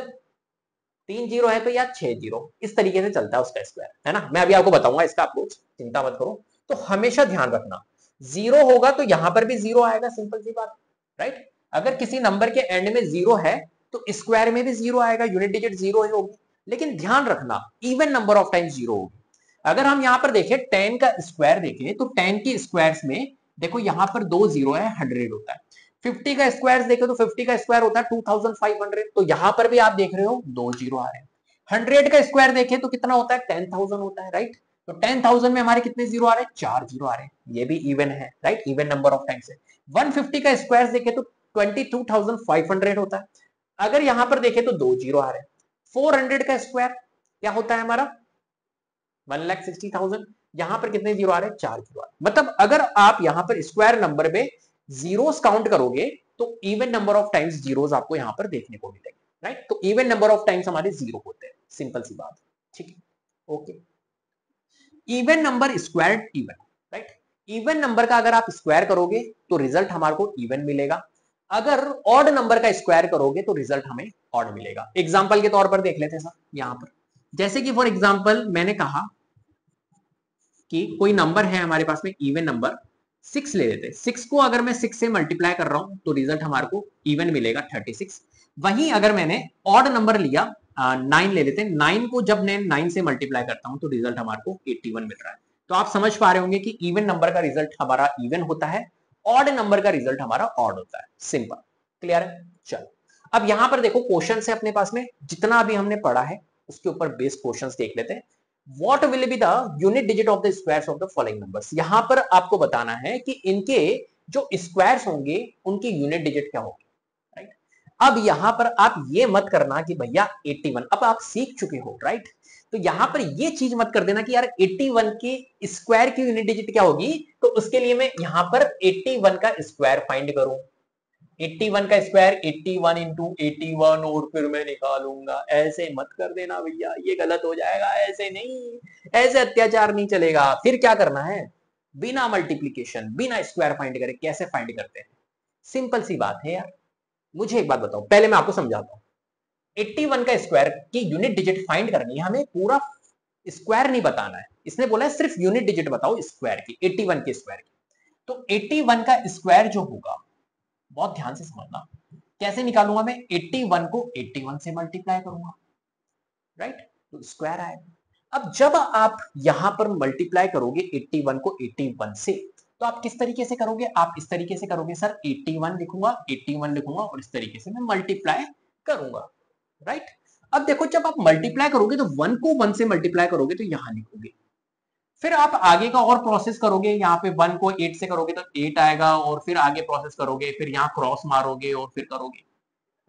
[SPEAKER 1] 3 0 है तो यहाँ 6 0, इस तरीके से चलता है उसका स्क्वायर, है ना? मैं अभी आपको बताऊंगा इसका अप्रोच, चिंता मत करो। तो हमेशा ध्यान रखना, 0 होगा तो यहाँ पर भी 0 आएगा, सिंपल सी बात, राइट? अगर किसी नंबर के एंड में 0 है तो स्क्वायर में भी 0 आएगा, यूनिट डिजिट 0 ही होगी। लेकिन ध्यान रखना, इवन नंबर ऑफ टाइम्स 0 होगी। अगर हम यहाँ पर देखें 10 का स्क्वायर देखें तो 10 की स्क्वायर्स में देखो यहाँ पर 2 0 है, 100 होता है। 50 का स्क्वायर देखे तो 50 का स्क्वायर होता है 2500, तो यहां पर भी आप देख रहे हो 2 जीरो आ रहे हैं। 100 का स्क्वायर देखे तो कितना होता है? 10,000 होता है, राइट? तो 10,000 में हमारे कितने जीरो आ रहे हैं? 4 जीरो आ रहे हैं, ये भी इवन है, right? Even number of times है। 150 का स्क्वायर देखे तो 22,500 होता है। अगर यहां पर देखे तो 2 जीरो आ रहे हैं। 400 का स्क्वायर क्या होता है हमारा? 1,60,000। यहां पर कितने जीरो आ रहे हैं? 4 जीरो आ रहे हैं। मतलब अगर आप यहां पर स्क्वायर नंबर में जीरोस काउंट करोगे तो even number of times zeros आपको यहां पर देखने को मिलेंगे, राइट? तो इवन नंबर ऑफ टाइम्स हमारे जीरो होते हैं, सिंपल सी बात, ठीक है? Okay, even number squared even, right? Even number का अगर आप स्क्वायर करोगे तो रिजल्ट हमारे को इवन मिलेगा। अगर ऑड नंबर का स्क्वायर करोगे तो रिजल्ट हमें ऑड मिलेगा। एग्जांपल के तौर पर देख लेते हैं सर यहां पर, जैसे कि फॉर एग्जांपल मैंने कहा कि कोई नंबर है हमारे पास में इवन नंबर 6 ले लेते हैं। 6 को अगर मैं 6 से मल्टीप्लाई कर रहा हूं तो रिजल्ट हमारे को इवन मिलेगा 36। वहीं अगर मैंने ऑड नंबर लिया 9 ले लेते हैं, 9 को जब मैं 9 से मल्टीप्लाई करता हूं तो रिजल्ट हमारे को 81 मिल रहा है। तो आप समझ पा रहे होंगे कि इवन नंबर का रिजल्ट हमारा इवन होता है, ऑड नंबर का रिजल्ट हमारा ऑड होता है। सिंपल, क्लियर है? चलो, अब यहां पर देखो क्वेश्चन है अपने पास में, जितना अभी हमने पढ़ा है उसके ऊपर बेस क्वेश्चंस देख लेते हैं। What will be the unit digit of the squares of the following numbers? यहां पर आपको बताना है कि इनके जो स्क्वायर्स होंगे उनकी यूनिट डिजिट क्या होगी, राइट? अब यहां पर आप ये मत करना कि भैया 81, अब आप सीख चुके हो, राइट? तो यहां पर ये चीज मत कर देना कि यार 81 की स्क्वायर की यूनिट डिजिट क्या होगी, तो उसके लिए मैं यहां पर 81 का स्क्वायर फाइंड करूं। 81 का स्क्वायर 81 इंटू 81 और फिर मैं निकालूंगा, ऐसे मत कर देना भैया, ये गलत हो जाएगा। ऐसे नहीं, ऐसे अत्याचार नहीं चलेगा। फिर क्या करना है? बिना मल्टीप्लीकेशन, बिना स्क्वायर फाइंड करे कैसे फाइंड करते हैं? सिंपल सी बात है यार। मुझे एक बात बताओ, पहले मैं आपको समझाता हूं। 81 का स्क्वायर की यूनिट डिजिट फाइंड करनी है हमें, पूरा स्क्वायर नहीं बताना है, इसने बोला है सिर्फ यूनिट डिजिट बताओ स्क्वायर की, 81 के स्क्वायर की। तो 81 का स्क्वायर जो होगा, बहुत ध्यान से समझना, कैसे निकालूंगा मैं, 81 को 81 से मल्टीप्लाई करूंगा, राइट, तो स्क्वायर आएगा। अब जब आप यहां पर मल्टीप्लाई करोगे 81 को 81 से, तो आप किस तरीके से करोगे, आप इस तरीके से करोगे सर, 81 लिखूंगा, 81 लिखूंगा और इस तरीके से मैं मल्टीप्लाई करूंगा, राइट। अब देखो जब आप मल्टीप्लाई करोगे तो 1 को 1 से मल्टीप्लाई करोगे तो यहां लिखोगे, फिर आप आगे का और प्रोसेस करोगे, यहाँ पे 1 को 8 से करोगे तो 8 आएगा, और फिर आगे प्रोसेस करोगे, फिर यहाँ क्रॉस मारोगे और फिर करोगे,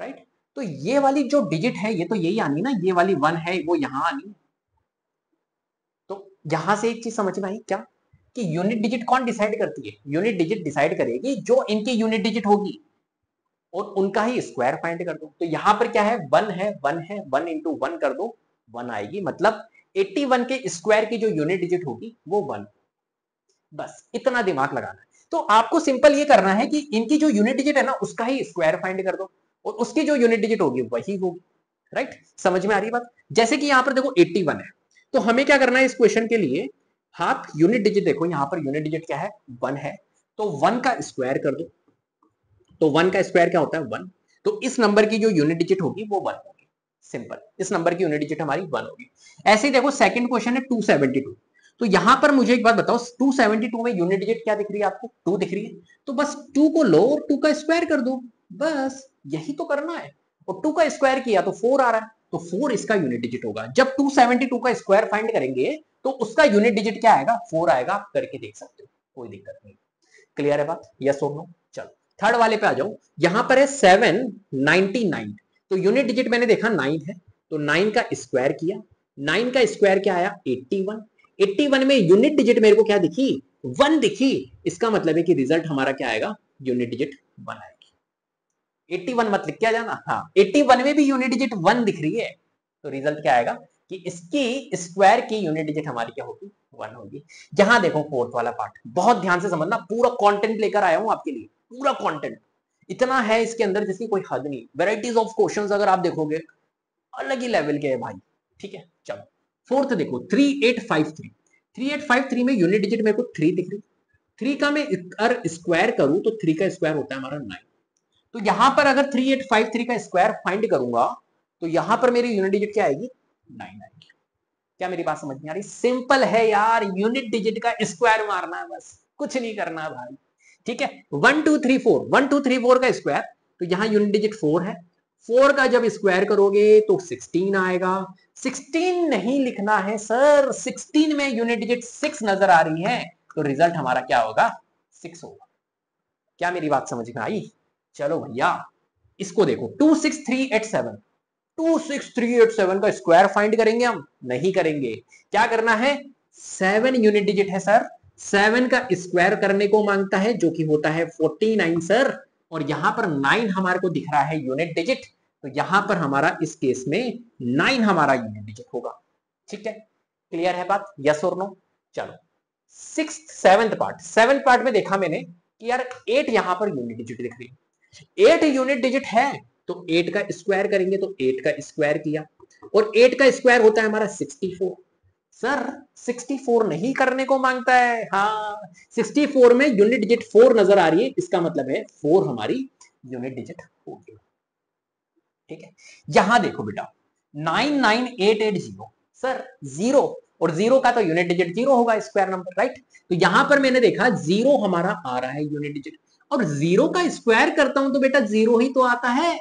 [SPEAKER 1] राइट। तो ये वाली जो डिजिट है ये तो यही आनी ना, ये वाली 1 है वो यहां आनी। तो यहां से एक चीज समझ में आई क्या, कि यूनिट डिजिट कौन डिसाइड करती है, यूनिट डिजिट डिसाइड करेगी जो इनकी यूनिट डिजिट होगी, और उनका ही स्क्वायर फाइंड कर दो। तो यहां पर क्या है, 1 है, 1 है, 1 इंटू 1 कर दो, 1 आएगी, मतलब 81 के स्क्वायर की जो यूनिट डिजिट होगी वो 1। बस इतना दिमाग लगाना है। तो आपको सिंपल ये करना है कि इनकी जो यूनिट डिजिट है ना उसका ही स्क्वायर फाइंड कर दो, और उसकी जो यूनिट डिजिट होगी वही होगी, राइट। समझ में आ रही बात। जैसे कि यहां पर देखो 81 है, तो हमें क्या करना है इस क्वेश्चन के लिए, आप यूनिट डिजिट देखो, यहां पर यूनिट डिजिट क्या है, 1 है, तो 1 का स्क्वायर कर दो। तो 1 का स्क्वायर क्या होता है, 1। तो इस नंबर की जो यूनिट डिजिट होगी वो 1 होगी, सिंपल, इस नंबर की यूनिट डिजिट हमारी 1 होगी। ऐसे ही देखो सेकंड क्वेश्चन है 272। तो यहां पर मुझे एक बात बताओ, 272 में यूनिट डिजिट क्या दिख रही है आपको, 2 दिख रही है, तो बस 2 को लो और 2 का स्क्वायर कर दो, बस यही तो करना है। और 2 का स्क्वायर किया तो 4 आ रहा है, तो 4 इसका यूनिट डिजिट होगा। जब 272 का स्क्वायर फाइंड करेंगे तो उसका यूनिट डिजिट क्या आएगा, 4 आएगा, आप करके देख सकते हो, कोई दिक्कत नहीं। क्लियर है बात, यस और नो। चलो थर्ड वाले पे आ जाओ, यहां पर है 799, तो यूनिट डिजिट मैंने देखा 9 है, तो 9 का स्क्वायर किया, 9 का स्क्वायर क्या आया, 81। 81 में यूनिट डिजिट मेरे को क्या दिखी, 1 दिखी, इसका मतलब है कि रिजल्ट हमारा क्या आएगा, यूनिट डिजिट 1 आएगी। 81 मत लिख के जाना, हाँ 81 में भी यूनिट डिजिट 1 दिख रही है, तो रिजल्ट क्या आएगा कि इसकी स्क्वायर की यूनिट डिजिट हमारी क्या होगी, 1 होगी। यहां देखो फोर्थ वाला पार्ट, बहुत ध्यान से समझना, पूरा कंटेंट लेकर आया हूं आपके लिए, पूरा कंटेंट इतना है इसके अंदर जिसकी कोई हद नहीं। वैरायटीज ऑफ क्वेश्चंस अगर आप देखोगे अलग ही लेवल के है भाई, ठीक है। चलो फोर्थ देखो 3853, 3853 में यूनिट डिजिट मेरे को 3 दिख रही, 3 का मैं अगर स्क्वायर करूं तो 3 का स्क्वायर होता है हमारा 9। तो यहां पर अगर 3853 का स्क्वायर फाइंड करूंगा तो यहां पर मेरी यूनिट डिजिट क्या आएगी, 9 आएगी। क्या मेरी बात समझ में आ रही, सिंपल है यार, यूनिट डिजिट का स्क्वायर मारना है बस, कुछ नहीं करना भाई, ठीक है। 1 2 3 4, 1 2 3 4 का स्क्वायर, तो यहां यूनिट डिजिट 4 है, 4 का जब स्क्वायर करोगे तो 16 आएगा। 16 नहीं लिखना है सर, 16 में यूनिट डिजिट 6 नजर आ रही है, तो रिजल्ट हमारा क्या होगा, 6 होगा। क्या मेरी बात समझ में आई। चलो भैया इसको देखो 26387, 26387 का स्क्वायर फाइंड करेंगे हम, नहीं करेंगे। क्या करना है, 7 यूनिट डिजिट है सर, 7 का स्क्वायर करने को मांगता है जो कि होता है 49 सर, और यहां पर 9 हमारे को दिख रहा है यूनिट डिजिट, तो यहां पर हमारा इस केस में 9 हमारा यूनिट डिजिट होगा, ठीक है। क्लियर है बात, यस और नो। चलो सेवेंथ पार्ट, सेवेंथ पार्ट में देखा मैंने कि यार 8 यहां पर यूनिट डिजिट दिख रही है, 8 यूनिट डिजिट है, तो 8 का स्क्वायर करेंगे, तो 8 का स्क्वायर किया, और 8 का स्क्वायर होता है हमारा 64। सर 64 नहीं करने को मांगता है, हाँ 64 में यूनिट डिजिट 4 नजर आ रही है, इसका मतलब है 4 हमारी यूनिट डिजिट होगी, ठीक है। यहां देखो बेटा 99880, सर जीरो, और जीरो का तो यूनिट डिजिट जीरो होगा, स्क्वायर नंबर, राइट। तो यहां पर मैंने देखा जीरो हमारा आ रहा है यूनिट डिजिट, और जीरो का स्क्वायर करता हूं तो बेटा जीरो ही तो आता है,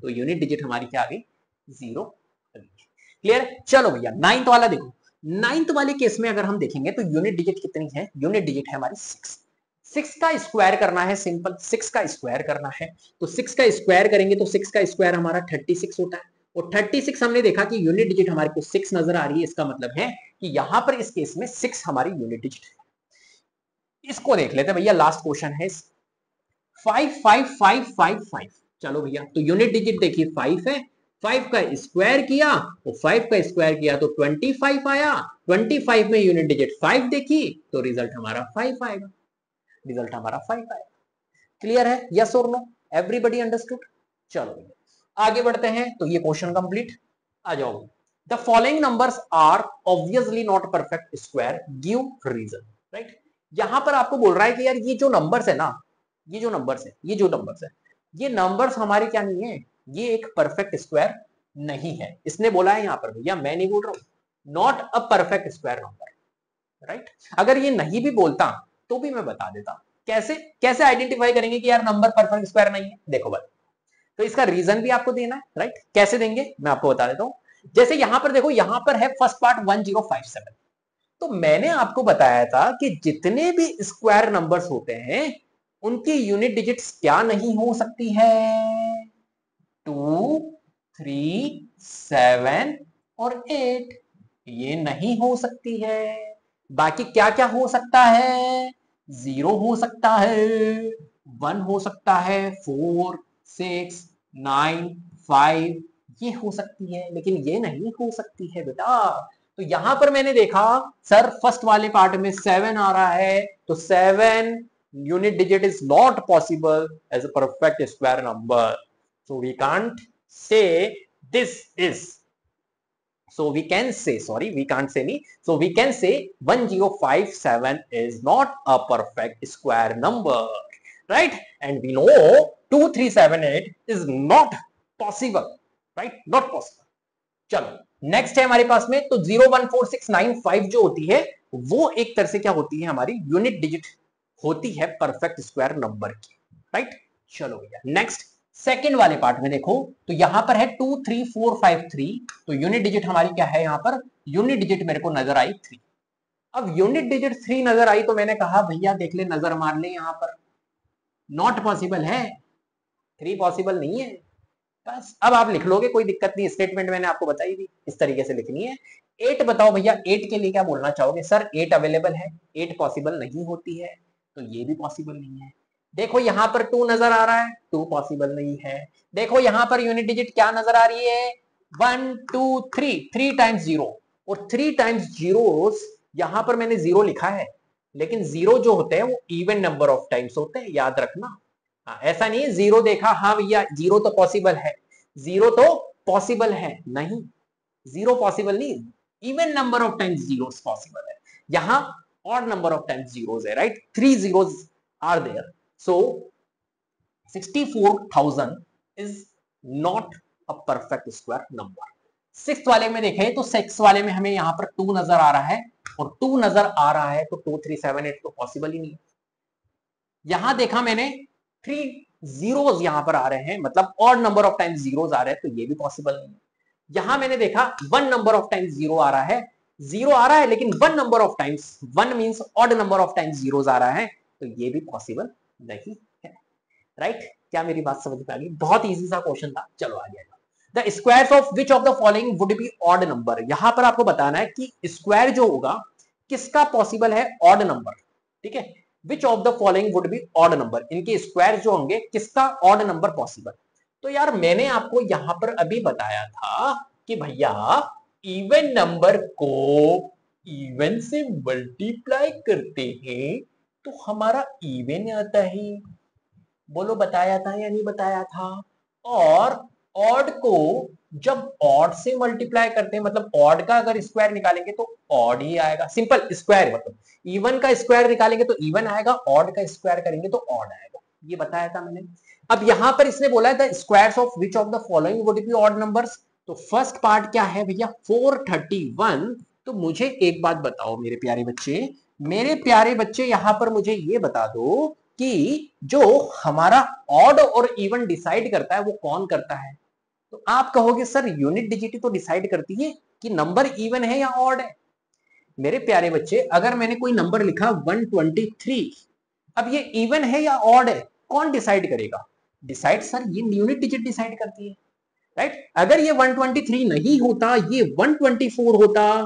[SPEAKER 1] तो यूनिट डिजिट हमारी क्या आ गई, जीरो। क्लियर, चलो भैया नाइन्थ वाला देखो, नाइन्थ वाले केस में अगर हम देखेंगे तो यूनिट डिजिट कितनी है, यूनिट डिजिट है हमारी 6। 6 का स्क्वायर करना है, सिंपल 6 का स्क्वायर करना है, तो 6 का स्क्वायर करेंगे तो 6 का स्क्वायर हमारा 36 होता है, और 36 हमने देखा कि यूनिट डिजिट हमारे को 6 नजर आ रही है, इसका मतलब है कि यहां पर इस केस में 6 हमारी यूनिट डिजिट है। इसको देख लेते हैं भैया, लास्ट क्वेश्चन है 55555। चलो भैया तो यूनिट डिजिट देखिए 5 है, 5 का स्क्वायर किया, तो 5 का स्क्वायर किया तो 25 आया, 25 में यूनिट डिजिट 5 देखी, तो रिजल्ट हमारा 5 आएगा, रिजल्ट हमारा 5 आएगा। क्लियर है, यस और नो, एवरीबडी अंडरस्टूड। चलो आगे बढ़ते हैं, तो ये क्वेश्चन कंप्लीट, आ जाओ the following numbers are obviously not perfect square, give reason, right. यहां पर आपको बोल रहा है कि यार ये जो नंबर्स है ना, ये जो नंबर्स है, ये नंबर्स हमारे क्या नहीं है, ये एक परफेक्ट स्क्वायर नहीं है। इसने बोला है यहां पर, भैया मैं नहीं बोल रहा हूं, not a perfect square number, right. अगर ये नहीं भी बोलता तो भी मैं बता देता। कैसे कैसे आइडेंटिफाई करेंगे कि यार नंबर परफेक्ट स्क्वायर नहीं है, देखो भाई, तो इसका रीजन भी आपको देना है, राइट। कैसे देंगे मैं आपको बता देता हूं। जैसे यहां पर देखो, यहां पर है फर्स्ट पार्ट 1057, तो मैंने आपको बताया था कि जितने भी स्क्वायर नंबर्स होते हैं उनकी यूनिट डिजिट्स क्या नहीं हो सकती है, 2, 3, 7 और 8, ये नहीं हो सकती है। बाकी क्या क्या हो सकता है, 0 हो सकता है, 1 हो सकता है, 4, 6, 9, 5, ये हो सकती है, लेकिन ये नहीं हो सकती है बेटा। तो यहां पर मैंने देखा सर फर्स्ट वाले पार्ट में 7 आ रहा है, तो 7 unit digit is not possible as a perfect square number, so we can't say this is, so we can say, sorry we can't say me, so we can say 1057 is not a perfect square number, right, and we know 2378 is not possible, right, not possible। चलो नेक्स्ट है हमारे पास में, तो 014695 जो होती है वो एक तरह से क्या होती है, हमारी यूनिट डिजिट होती है परफेक्ट स्क्वायर नंबर की, राइट। चलो भैया नेक्स्ट सेकंड वाले पार्ट में देखो, तो यहां पर है 23453, तो यूनिट डिजिट हमारी क्या है, यहां पर यूनिट डिजिट मेरे को नजर आई 3। अब यूनिट डिजिट 3 नजर आई तो मैंने कहा भैया देख ले, नजर मार ले, यहां पर नॉट पॉसिबल है, 3 पॉसिबल नहीं है। बस अब आप लिख लोगे, कोई दिक्कत नहीं, स्टेटमेंट मैंने आपको बताई थी इस तरीके से लिखनी है। 8 बताओ भैया, 8 के लिए क्या बोलना चाहोगे, सर 8 अवेलेबल है, 8 पॉसिबल नहीं होती है, तो ये भी पॉसिबल नहीं है। देखो यहां पर 2 नजर आ रहा है, 2 पॉसिबल नहीं है। देखो यहां पर यूनिट डिजिट क्या नजर आ रही है, 1 2 3, 3 टाइम्स 0, और 3 टाइम्स जीरोस, यहां पर मैंने 0 लिखा है, लेकिन 0 जो होते हैं वो इवन नंबर ऑफ टाइम्स होते हैं, याद रखना। हाँ, ऐसा नहीं है 0 देखा, हाँ भैया 0 तो पॉसिबल है, 0 तो पॉसिबल है नहीं, 0 पॉसिबल नहीं, even number of times zeros possible है। यहां odd number of times zeros है, right, 3 zeros are there, so 64,000 is not a perfect square number. Six वाले में देखें तो सिक्स वाले में हमें यहां पर 2 नजर आ रहा है, और 2 नजर आ रहा है तो 2378 तो पॉसिबल ही नहीं है। यहां देखा मैंने 3 जीरोस यहां पर आ रहे हैं, मतलब odd number of times zeros आ रहे हैं, तो ये भी पॉसिबल नहीं है। यहां मैंने देखा 1 नंबर ऑफ टाइम्स जीरो आ रहा है, जीरो आ रहा है लेकिन 1 number of times, 1 means odd number of times zeros आ रहा है, तो ये भी पॉसिबल नहीं है, राइट। क्या मेरी बात समझ में आ गई, बहुत इजी सा क्वेश्चन था। चलो आगे, the squares of which of the following would be odd number, यहां पर आपको बताना है कि स्क्वायर जो होगा किसका पॉसिबल है, ऑड नंबर, ठीक है। Which of the following would be odd number, इनके स्क्वायर जो होंगे किसका ऑड नंबर पॉसिबल। तो यार मैंने आपको यहां पर अभी बताया था कि भैया इवन नंबर को इवन से मल्टीप्लाई करते हैं तो हमारा इवन आता है, बोलो बताया था या नहीं बताया था। और ऑड को जब ऑड से मल्टीप्लाई करते हैं, मतलब ऑड का अगर स्क्वायर निकालेंगे तो ऑड ही आएगा, सिंपल स्क्वायर, मतलब इवन का स्क्वायर निकालेंगे तो इवन आएगा, ऑड का स्क्वायर करेंगे तो ऑड आएगा, ये बताया था मैंने। अब यहां पर इसने बोला है the squares of which of the following would be odd numbers, तो फर्स्ट पार्ट क्या है भैया 431। तो मुझे एक बात बताओ मेरे प्यारे बच्चे, मेरे प्यारे बच्चे यहां पर मुझे ये बता दो कि जो हमारा ऑड और इवन डिसाइड करता है वो कौन करता है। तो आप कहोगे सर यूनिट डिजिट तो डिसाइड करती है कि नंबर इवन है या ऑड है। मेरे प्यारे बच्चे अगर मैंने कोई नंबर लिखा 123, अब ये इवन है या ऑड है, कौन डिसाइड करेगा, डिसाइड सर ये यूनिट डिजिट डिसाइड करती है, राइट। अगर ये 123 नहीं होता, ये 124 होता,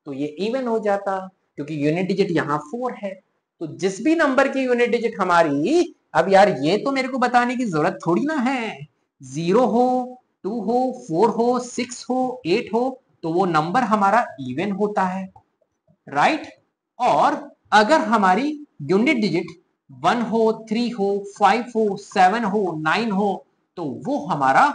[SPEAKER 1] तो ये इवन हो जाता, क्योंकि यूनिट डिजिट यहां 4 है। तो जिस भी नंबर की यूनिट डिजिट हमारी, अब यार ये तो मेरे को बताने की जरूरत थोड़ी ना है, 0 हो, 2 हो, 4 हो, 6 हो, 8 हो, तो वो नंबर हमारा इवन होता है, राइट। और अगर हमारी यूनिट डिजिट 1 हो, 3 हो, 5 हो, 7 हो, 9 हो, तो वो हमारा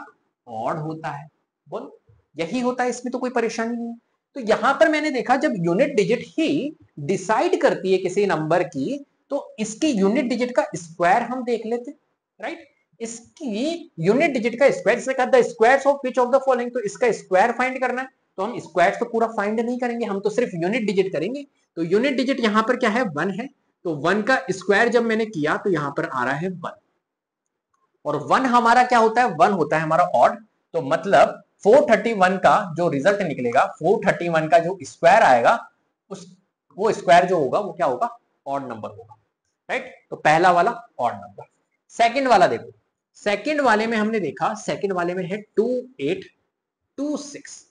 [SPEAKER 1] ऑड होता है। बोलो यही होता है, इसमें तो कोई परेशानी नहीं है। तो यहां पर मैंने देखा जब यूनिट डिजिट ही डिसाइड करती है किसी नंबर की, तो इसकी यूनिट डिजिट का स्क्वायर हम देख लेते, राइट। इसकी यूनिट डिजिट का स्क्वायर, इसने कहा the squares of which of the following, तो इसका स्क्वायर फाइंड करना है। तो हम स्क्वायर तो पूरा फाइंड नहीं करेंगे, हम तो सिर्फ यूनिट डिजिट करेंगे। तो यूनिट डिजिट यहां पर क्या है, 1 है। तो 1 का स्क्वायर जब मैंने किया तो यहां पर आ रहा है 1, और 1 हमारा क्या होता है, 1 होता है हमारा ऑड। तो मतलब 431 का जो रिजल्ट निकलेगा, 431 का जो स्क्वायर आएगा, उस वो स्क्वायर जो होगा वो क्या होगा, ऑड नंबर होगा, राइट। तो पहला वाला ऑड नंबर। सेकंड वाला देखो, सेकंड वाले में हमने देखा, सेकंड वाले में है 2826,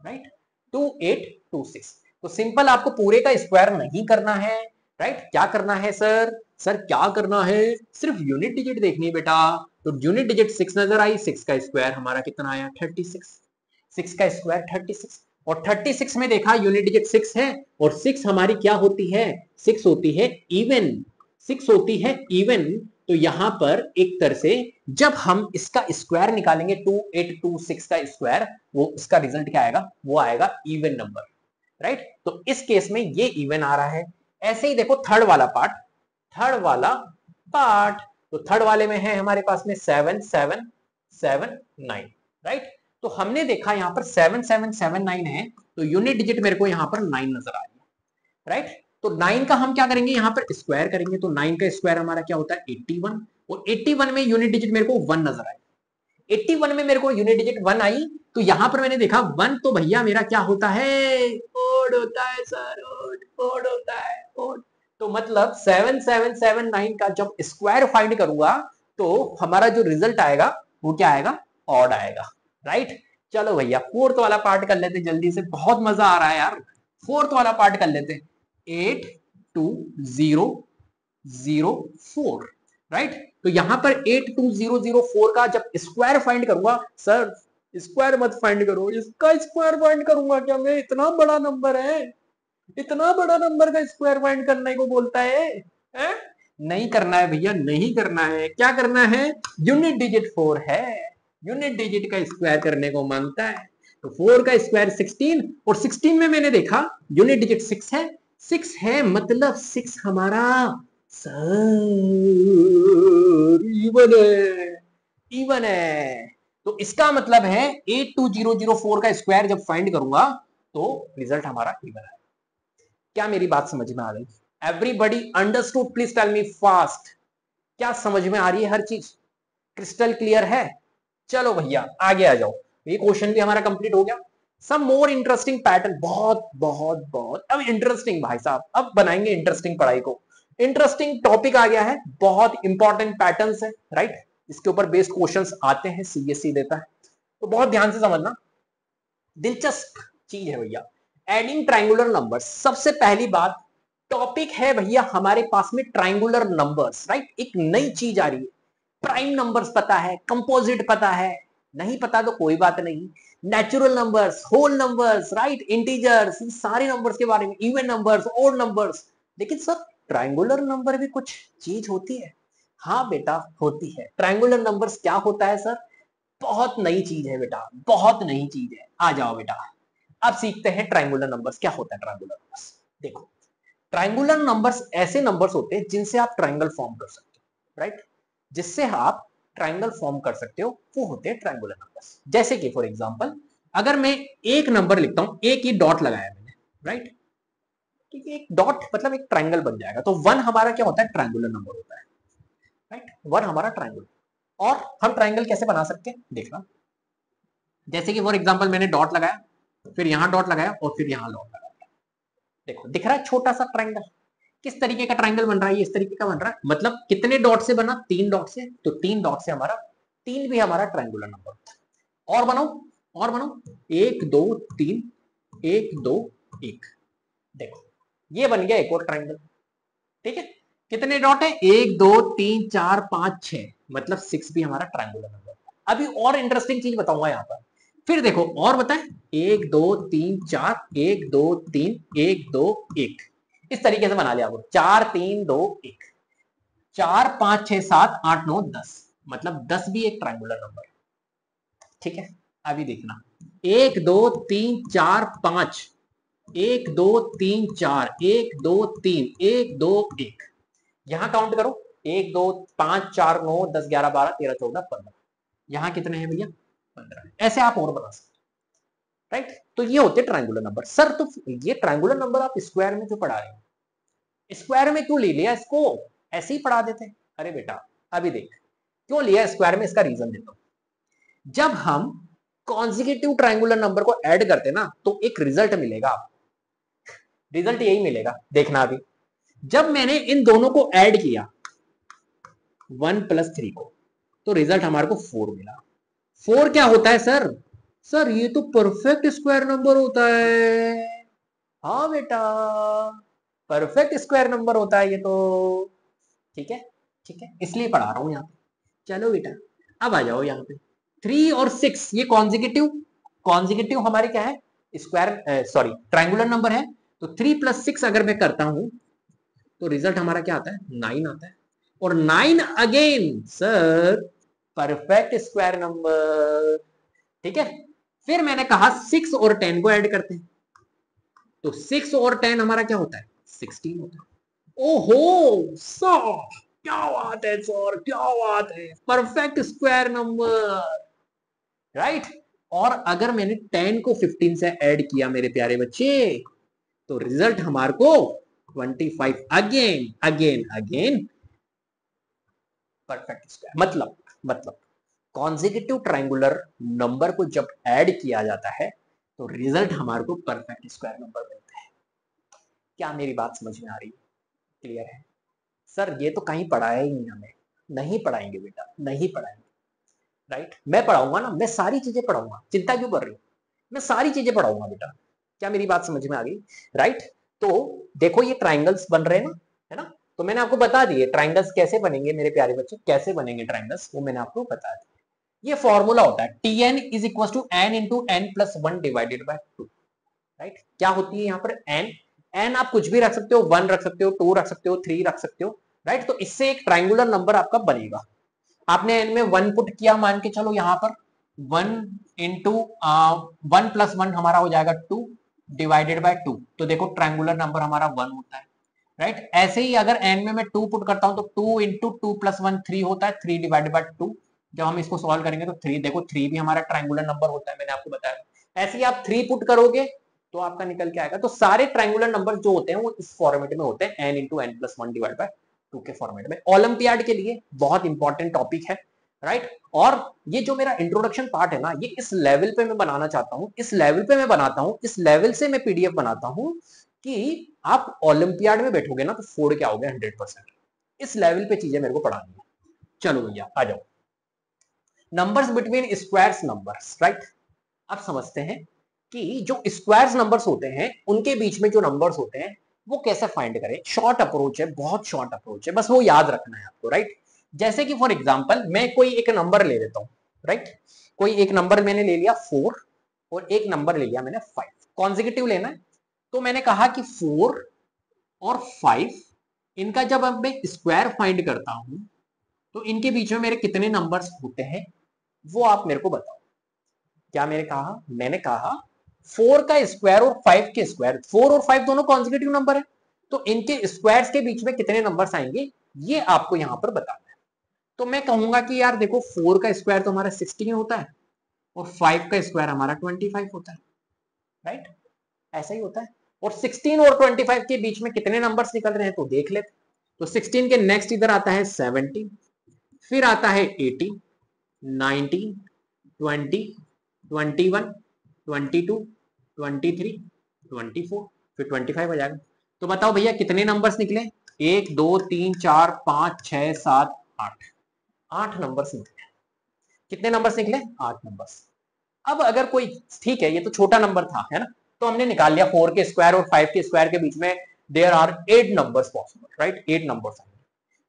[SPEAKER 1] राइट, 2826। तो सिंपल आपको पूरे का स्क्वायर नहीं करना है, राइट। क्या करना है सर, सर क्या करना है, सिर्फ यूनिट डिजिट देखनी है बेटा। तो यूनिट डिजिट 6 नजर आई, 6 का स्क्वायर हमारा कितना आया, 36, 6 का स्क्वायर 36, और 36 में देखा यूनिट डिजिट 6 है, और 6 हमारी क्या होती है, 6 होती है इवन, 6 होती है इवन। तो यहां पर एक तरह से जब हम इसका स्क्वायर निकालेंगे 2826 का स्क्वायर, वो इसका रिजल्ट क्या आएगा, वो आएगा इवन नंबर, राइट। तो इस केस में ये इवन आ रहा है। ऐसे ही देखो थर्ड वाला पार्ट, थर्ड वाला पार्ट, तो थर्ड वाले में है हमारे पास में 7779, राइट। तो हमने देखा यहां पर 7779 है, तो यूनिट डिजिट मेरे को यहां पर 9 नजर आ रही है, राइट। तो 9 का हम क्या करेंगे, यहां पर स्क्वायर करेंगे। तो 9 का स्क्वायर हमारा क्या होता है, 81, और 81 में यूनिट डिजिट मेरे को 1 नजर आई, 81 में मेरे को यूनिट डिजिट 1 आई। तो यहां पर मैंने देखा 1 तो भैया मेरा क्या होता है, ओड होता है सर, ओड होता है, ओड। तो मतलब 7779 का जब स्क्वायर फाइंड करूंगा तो हमारा जो रिजल्ट आएगा वो क्या आएगा, ऑड आएगा, राइट। चलो भैया फोर्थ वाला पार्ट कर लेते जल्दी से, बहुत मजा आ रहा है यार। फोर्थ वाला पार्ट कर लेते, 82004, राइट। तो यहां पर 82004 का जब स्क्वायर फाइंड करूंगा, सर स्क्वायर मत फाइंड करो, इसका स्क्वायर फाइंड करूंगा क्या मैं, इतना बड़ा नंबर है, इतना बड़ा नंबर का स्क्वायर फाइंड करने को बोलता है? नहीं करना है भैया, नहीं करना है। क्या करना है, यूनिट डिजिट 4 है, यूनिट डिजिट का स्क्वायर करने को मांगता है। तो 4 का स्क्वायर 16, और 16 में मैंने देखा यूनिट डिजिट 6 है, 6 है मतलब 6 हमारा सर इवन है, इवन है। तो इसका मतलब है 82004 का स्क्वायर जब फाइंड करूंगा तो रिजल्ट हमारा इवन है। क्या मेरी बात समझ में आ गई, everybody understood, please tell me fast. क्या समझ में आ रही है हर चीज, क्रिस्टल क्लियर है। चलो भैया आगे आ जाओ, ये क्वेश्चन भी हमारा कंप्लीट हो गया। सम मोर इंटरेस्टिंग पैटर्न, बहुत बहुत बहुत अब इंटरेस्टिंग भाई साहब, अब बनाएंगे इंटरेस्टिंग पढ़ाई को। इंटरेस्टिंग टॉपिक आ गया है, बहुत इंपॉर्टेंट पैटर्न्स है, राइट। इसके ऊपर बेस्ड क्वेश्चंस आते हैं, सीबीएसई देता है, तो बहुत ध्यान से समझना, दिलचस्प चीज है भैया। एडिंग ट्रायंगुलर नंबर्स, सबसे पहली बात टॉपिक है भैया हमारे पास में ट्रायंगुलर नंबर्स, राइट। एक नई चीज आ रही है, प्राइम नंबर्स पता है, कंपोजिट पता है, नहीं पता तो कोई बात नहीं, natural numbers, whole numbers, right, integers, सारे नंबर्स के बारे में, इवन नंबर्स, ओड नंबर्स। लेकिन सर ट्रायंगुलर नंबर भी कुछ चीज होती है, हाँ बेटा होती है। ट्रायंगुलर नंबर्स क्या होता है सर, बहुत नई चीज है बेटा, बहुत नई चीज है। आ जाओ बेटा, अब सीखते हैं ट्रायंगुलर नंबर्स क्या होता है। ट्रायंगुलर नंबर्स देखो, ट्रायंगुलर नंबर्स ऐसे नंबर्स होते हैं जिनसे आप ट्रायंगल फॉर्म कर सकते हो, राइट। जिससे आप ट्रायंगल फॉर्म कर सकते हो, वो होते हैं ट्रायंगुलर नंबर्स। जैसे कि फॉर एग्जांपल अगर मैं एक नंबर लिखता हूं, एक ही डॉट लगाया मैंने, राइट, ठीक है, एक डॉट मतलब एक ट्रायंगल बन जाएगा। तो 1 हमारा क्या होता है, ट्रायंगुलर नंबर होता है, राइट। 1 हमारा ट्रायंगुलर। और हम ट्रायंगल कैसे बना सकते हैं देखना, जैसे कि फॉर एग्जांपल मैंने डॉट लगाया, फिर यहां डॉट लगाया, और फिर यहां डॉट लगाया। देखो दिख रहा है छोटा सा ट्रायंगल, किस तरीके का ट्रायंगल बन रहा है, इस तरीके का बन रहा है। मतलब कितने डॉट से बना, 3 डॉट से। तो 3 डॉट से हमारा 3 भी हमारा ट्रायंगुलर नंबर होता है। और बनाओ, और बनाओ, 1 2 3, 1 2 1। देखो ये बन गया एक और ट्रायंगल, ठीक है। कितने डॉट है, 1 2 3 4 5 6, मतलब 6 भी हमारा ट्रायंगुलर नंबर। अभी और इंटरेस्टिंग चीज बताऊंगा यहां पर, फिर देखो और बताएं, 1 2 3 4, 1 2 3 1 2 1, इस तरीके से बना लिया आपको, 4 3 2 1, 4 5 6 7 8 9 10, मतलब 10 भी एक ट्रायंगुलर नंबर, ठीक है। अभी देखना 1 2 3 4 5, 1 2 3 4, 1 2 3, 1 2 1, यहां काउंट करो, 1 2 5 4 9 10 11 12 13 14 15, यहां कितने हैं भैया 15, ऐसे आप और बना सकते, राइट। तो ये होते ट्रायंगुलर नंबर। सर तो ये ट्रायंगुलर नंबर आप स्क्वायर में क्यों पढ़ा रहे हो, स्क्वायर में क्यों ले लिया इसको, ऐसे ही पढ़ा देते। अरे बेटा अभी देख क्यों लिया स्क्वायर में, इसका रीजन देता हूं। जब हम कॉन्जिक्यूटिव ट्रायंगुलर नंबर को ऐड करते ना तो एक रिजल्ट मिलेगा आपको, रिजल्ट यही मिलेगा, देखना अभी। जब मैंने इन दोनों को ऐड किया 1 + 3 को, तो रिजल्ट हमारे को 4 मिला। 4 क्या होता है सर, सर ये तो परफेक्ट स्क्वायर नंबर होता है। हाँ बेटा परफेक्ट स्क्वायर नंबर होता है ये तो, ठीक है ठीक है, इसलिए पढ़ा रहा हूं यहाँ पे। चलो बेटा अब आ जाओ यहाँ पे, 3 और 6 ये कॉन्जिक्यूटिव, कॉन्जिक्यूटिव हमारे क्या है स्क्वायर, सॉरी ट्रायंगुलर नंबर है। तो 3 + 6 अगर मैं करता हूं तो रिजल्ट हमारा क्या आता है 9 आता है, और 9 again sir perfect square number, ठीक है। फिर मैंने कहा 6 और 10 को ऐड करते हैं, तो 6 और 10 हमारा क्या होता है 16 होता है। ओहो सर क्या बात है सर, क्या बात है, परफेक्ट स्क्वायर नंबर, राइट। और अगर मैंने 10 को 15 से ऐड किया मेरे प्यारे बच्चे, तो रिजल्ट हमारे को 25, again again again perfect square. मतलब कॉन्जिक्यूटिव ट्रायंगुलर नंबर को जब ऐड किया जाता है तो रिजल्ट हमारे को परफेक्ट स्क्वायर नंबर मिलता है। क्या मेरी बात समझ में आ रही है, क्लियर है। सर ये तो कहीं पढ़ाया ही नहीं हमें, नहीं पढ़ाएंगे बेटा नहीं पढ़ाएंगे, राइट। मैं पढ़ाऊंगा ना, मैं सारी चीजें पढ़ाऊंगा, चिंता क्यों कर रही हो, मैं सारी चीजें पढ़ाऊंगा बेटा। क्या मेरी बात समझ में आ गई, राइट। तो देखो ये ट्राइंगल्स बन रहे हैं ना, है ना। तो मैंने आपको बता दिए ट्राइंगल्स कैसे बनेंगे मेरे प्यारे बच्चे, कैसे बनेंगे ट्राइंगल्स वो मैंने आपको बता दिया। ये फॉर्मूला होता है Tn = n × n + 1 / 2, राइट। क्या होती है यहाँ पर n, n आप कुछ भी रख सकते हो, 1 रख सकते हो, 2 रख सकते हो, 3 रख सकते हो, राइट। तो इससे एक ट्राइंगुलर नंबर आपका बनेगा। आपने n में 1 पुट किया, मान के चलो यहाँ पर 1 × 1 + 1 हमारा हो जाएगा 2 / 2, तो देखो ट्रायंगुलर नंबर हमारा 1 होता है, राइट। ऐसे ही अगर n में मैं 2 पुट करता हूं तो 2 × 2 + 1 3 होता है, 3 / 2। जब हम इसको सॉल्व करेंगे तो 3, देखो 3 भी हमारा ट्रायंगुलर नंबर होता है, मैंने आपको बताया। ऐसे ही आप 3 पुट करोगे तो आपका निकल के आएगा। तो सारे ट्रायंगुलर नंबर जो होते हैं वो इस फॉर्मेट में होते हैं, n × n + 1 / 2 के फॉर्मेट में। ओलंपियाड के लिए बहुत इंपॉर्टेंट टॉपिक है, राइट। और ये जो मेरा इंट्रोडक्शन पार्ट है ना, ये इस लेवल पे मैं बनाना चाहता हूं, इस लेवल पे मैं बनाता हूं, इस लेवल से मैं पीडीएफ बनाता हूं कि आप ओलंपियाड में बैठोगे ना तो फोड़ के आओगे 100%। इस लेवल पे चीजें मेरे को पढ़ानी है। चलो भैया आ जाओ, numbers between squares numbers, right. अब समझते हैं कि जो स्क्वायर्स नंबर्स होते हैं उनके बीच में जो नंबर्स होते हैं वो कैसे फाइंड करें। शॉर्ट अप्रोच है, बहुत शॉर्ट अप्रोच है, बस वो याद रखना है आपको, राइट। जैसे कि फॉर एग्जांपल मैं कोई एक नंबर ले लेता हूं, राइट। कोई एक नंबर मैंने ले लिया 4 और एक नंबर ले लिया मैंने 5, कॉन्जिक्यूटिव लेना है। तो मैंने कहा कि 4 और 5 इनका जब अब मैं स्क्वायर फाइंड करता हूं तो इनके बीच में मेरे कितने नंबर्स होते हैं वो आप मेरे को बताओ। क्या मैंने कहा 4 का स्क्वायर और 5 के स्क्वायर, 4 और 5 दोनों कॉन्जिक्यूटिव नंबर है, तो इनके स्क्वायर्स के बीच में कितने नंबर्स आएंगे ये आपको यहां पर बताना है। तो मैं कहूंगा कि यार देखो 4 का स्क्वायर तो हमारा 16 होता है और 5 का स्क्वायर हमारा 25 होता है, राइट। ऐसा ही होता है। और 16 और 25 के बीच में कितने नंबर्स निकल रहे हैं तो देख लेते। तो 16 के नेक्स्ट इधर आता है 17, फिर आता है 18, 19, 20, 21, 22, 23, 24, फिर 25 आ जाएगा। तो बताओ भैया कितने नंबर्स निकले, 1 2 3 4 5 6 7 8, 8 नंबर्स निकले। कितने नंबर्स निकले 8 नंबर्स। अब अगर कोई, ठीक है ये तो छोटा नंबर था, है ना, तो हमने निकाल लिया 4 के स्क्वायर और 5 के स्क्वायर के बीच में there are 8 numbers possible, right, 8 numbers.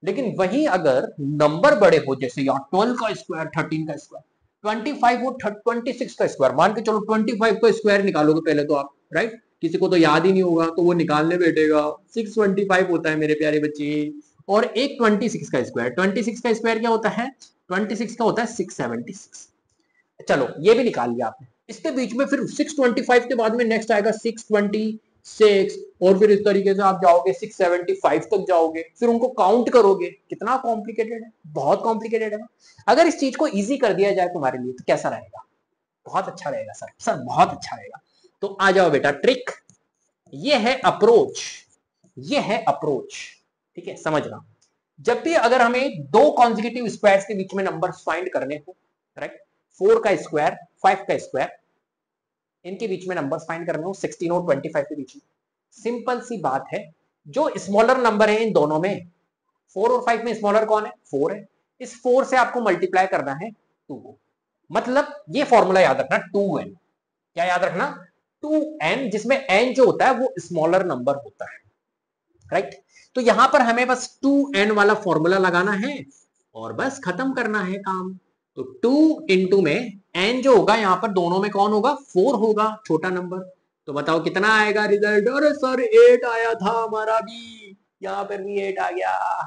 [SPEAKER 1] लेकिन वहीं अगर नंबर बड़े हो, जैसे यार 12 का स्क्वायर, 13 का स्क्वायर, 25 और 26 का स्क्वायर, मान के चलो 25 का स्क्वायर निकालोगे पहले तो आप, राइट। किसी को तो याद ही नहीं होगा तो वो निकालने बैठेगा, 625 होता है मेरे प्यारे बच्चे। और एक 26 का स्क्वायर, 26 का स्क्वायर क्या होता है, 26 का होता है 676। चलो ये भी निकाल लिया आपने। इसके बीच में फिर 625 के बाद में नेक्स्ट आएगा 626 और फिर इस तरीके से आप जाओगे 675 तक जाओगे, फिर उनको काउंट करोगे। कितना कॉम्प्लिकेटेड है, बहुत कॉम्प्लिकेटेड है। अगर इस चीज को इजी कर दिया जाए तुम्हारे लिए तो कैसा रहेगा? बहुत अच्छा रहेगा सर, सर बहुत अच्छा रहेगा। तो आ जाओ बेटा, ट्रिक ये है, अप्रोच ये है अप्रोच, ठीक है, समझना। जब भी अगर हमें दो कॉन्जिक्यूटिव स्क्वायर्स के बीच में नंबर फाइंड करने हो, राइट, 4 का स्क्वायर 5 का स्क्वायर, इनके बीच में नंबर्स फाइंड करने हो 16 और 25 के बीच में, सिंपल सी बात है, जो स्मॉलर नंबर है इन दोनों में, 4 और 5 में स्मॉलर कौन है? 4 है। इस 4 से आपको मल्टीप्लाई करना है 2 को, मतलब ये फॉर्मूला याद रखना 2n, क्या याद रखना? 2n, जिसमें n जो होता है वो स्मॉलर नंबर होता है, राइट। तो यहां पर हमें बस 2n वाला फॉर्मूला लगाना है और बस खत्म करना है काम। तो 2 इंटू में n जो होगा यहां पर दोनों में कौन होगा? 4 होगा, छोटा नंबर। तो बताओ कितना आएगा रिजल्ट? अरे सर 8 आया था हमारा भी, यहां पर भी 8 आ गया।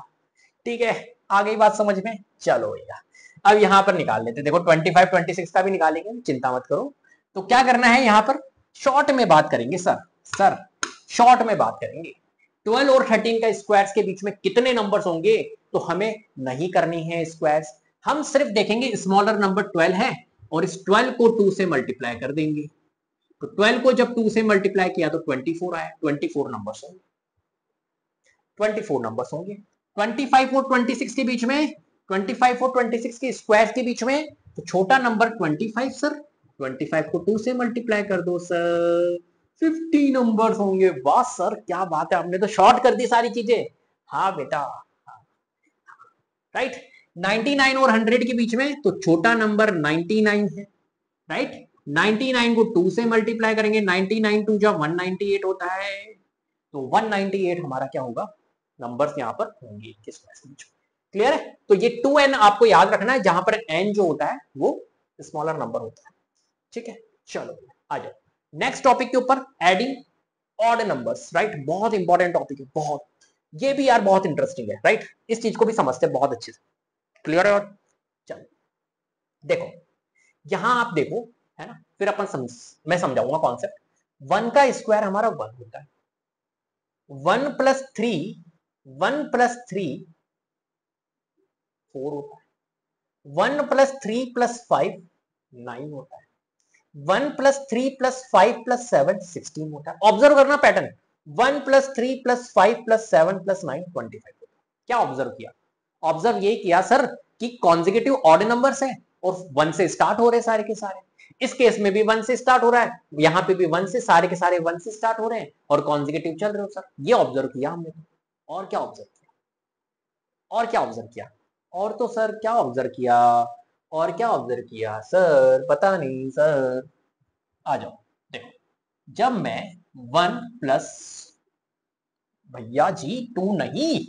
[SPEAKER 1] ठीक है, आ गई बात समझ में? चलो भैया, अब यहां पर निकाल लेते, देखो 25 26 का भी निकालेंगे, चिंता मत करो। तो क्या करना है यहां पर? शॉर्ट में बात करेंगे सर शॉर्ट में बात करेंगे। 12 और 13 का स्क्वायर्स के बीच में कितने नंबर्स होंगे? तो हमें नहीं करनी है स्क्वायर्स, हम सिर्फ देखेंगे स्मॉलर नंबर 12 है और इस 12 को 2 से मल्टीप्लाई कर देंगे। तो 12 को जब 2 से मल्टीप्लाई किया तो 24 आया, 24 नंबर्स होंगे, 24 नंबर्स होंगे। 25 और 26 के बीच में, 25 और 26 के स्क्वायर के बीच में, तो छोटा नंबर 25 सर, 25 को 2 से मल्टीप्लाई कर दो सर, 50 नंबर्स होंगे। वाह सर क्या बात है, आपने तो शॉर्ट कर दी सारी चीजें। हाँ बेटा, राइट। 99 और 100 के बीच में, तो छोटा नंबर 99 है, राइट। 99 को 2 से मल्टीप्लाई करेंगे, 99 2 जा 198 होता है, तो 198 हमारा क्या होगा? नंबर्स यहां पर होंगे किस बीच में। क्लियर है? तो ये 2n आपको याद रखना है, जहां पर n जो होता है वो स्मॉलर नंबर होता है, ठीक है। चलो आ जाओ नेक्स्ट टॉपिक के ऊपर, एडिंग ऑड नंबर्स, राइट। बहुत इंपॉर्टेंट टॉपिक है, बहुत, ये भी यार बहुत इंटरेस्टिंग है, राइट। इस चीज को भी समझते हैं बहुत अच्छे से। क्लियर है? और चलो देखो, यहां आप देखो, है ना, फिर मैं समझाऊंगा कॉन्सेप्ट। 1 का स्क्वायर हमारा 1 होता है, 1 प्लस 3, 1 प्लस 3 4 होता है, 1 प्लस 3 प्लस 5 9 होता है, 1 प्लस 3 प्लस 5 प्लस 7 16 होता है। ऑब्जर्व करना pattern, 1 plus 3 plus 5 plus 7 plus 9 25 होता है। क्या ऑब्जर्व किया? ऑब्जर्व ये किया सर कि कॉन्जिक्यूटिव ऑड नंबर्स है और 1 से स्टार्ट हो रहे सारे के सारे, इस केस में भी 1 से स्टार्ट हो रहा है, यहां पे भी 1 से, सारे के सारे 1 से स्टार्ट हो रहे हैं और कॉन्जिक्यूटिव चल रहे हो सर। ये ऑब्जर्व किया हमने तो, और क्या ऑब्जर्व किया? और क्या ऑब्जर्व किया? और तो सर क्या ऑब्जर्व किया? और क्या ऑब्जर्व किया सर? पता नहीं सर। आ जाओ देखो, जब मैं 1 प्लस, भैया जी 2 नहीं,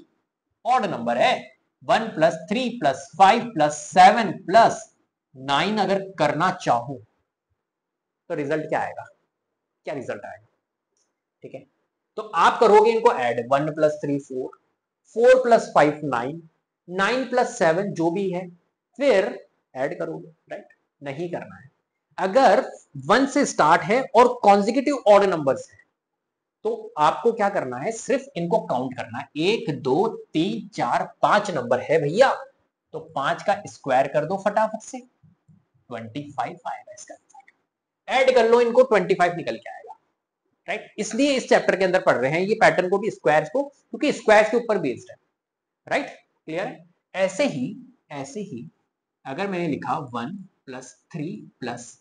[SPEAKER 1] ऑड नंबर है, 1 प्लस 3 प्लस 5 प्लस 7 प्लस 9 अगर करना चाहूं तो रिजल्ट क्या आएगा? क्या रिजल्ट आएगा? ठीक है, तो आप करोगे इनको ऐड, 1 प्लस 3 4, 4 प्लस 5 9, 9 प्लस 7 जो भी है, फिर ऐड करोगे, राइट। नहीं करना है। अगर 1 से स्टार्ट है और कॉन्जिक्यूटिव ऑड नंबर्स है तो आपको क्या करना है? सिर्फ इनको काउंट करना है, 1 2 3 4 5 नंबर है भैया, तो 5 का स्क्वायर कर दो फटाफट से, 25 आएगा इसका, ऐड कर लो इनको, 25 निकल के आएगा, राइट। इसलिए इस चैप्टर के अंदर पढ़ रहे हैं ये पैटर्न को भी, स्क्वायर्स को, क्योंकि स्क्वायर्स के ऊपर बेस्ड है, राइट। क्लियर है? ऐसे ही अगर मैंने लिखा 1 plus 3 plus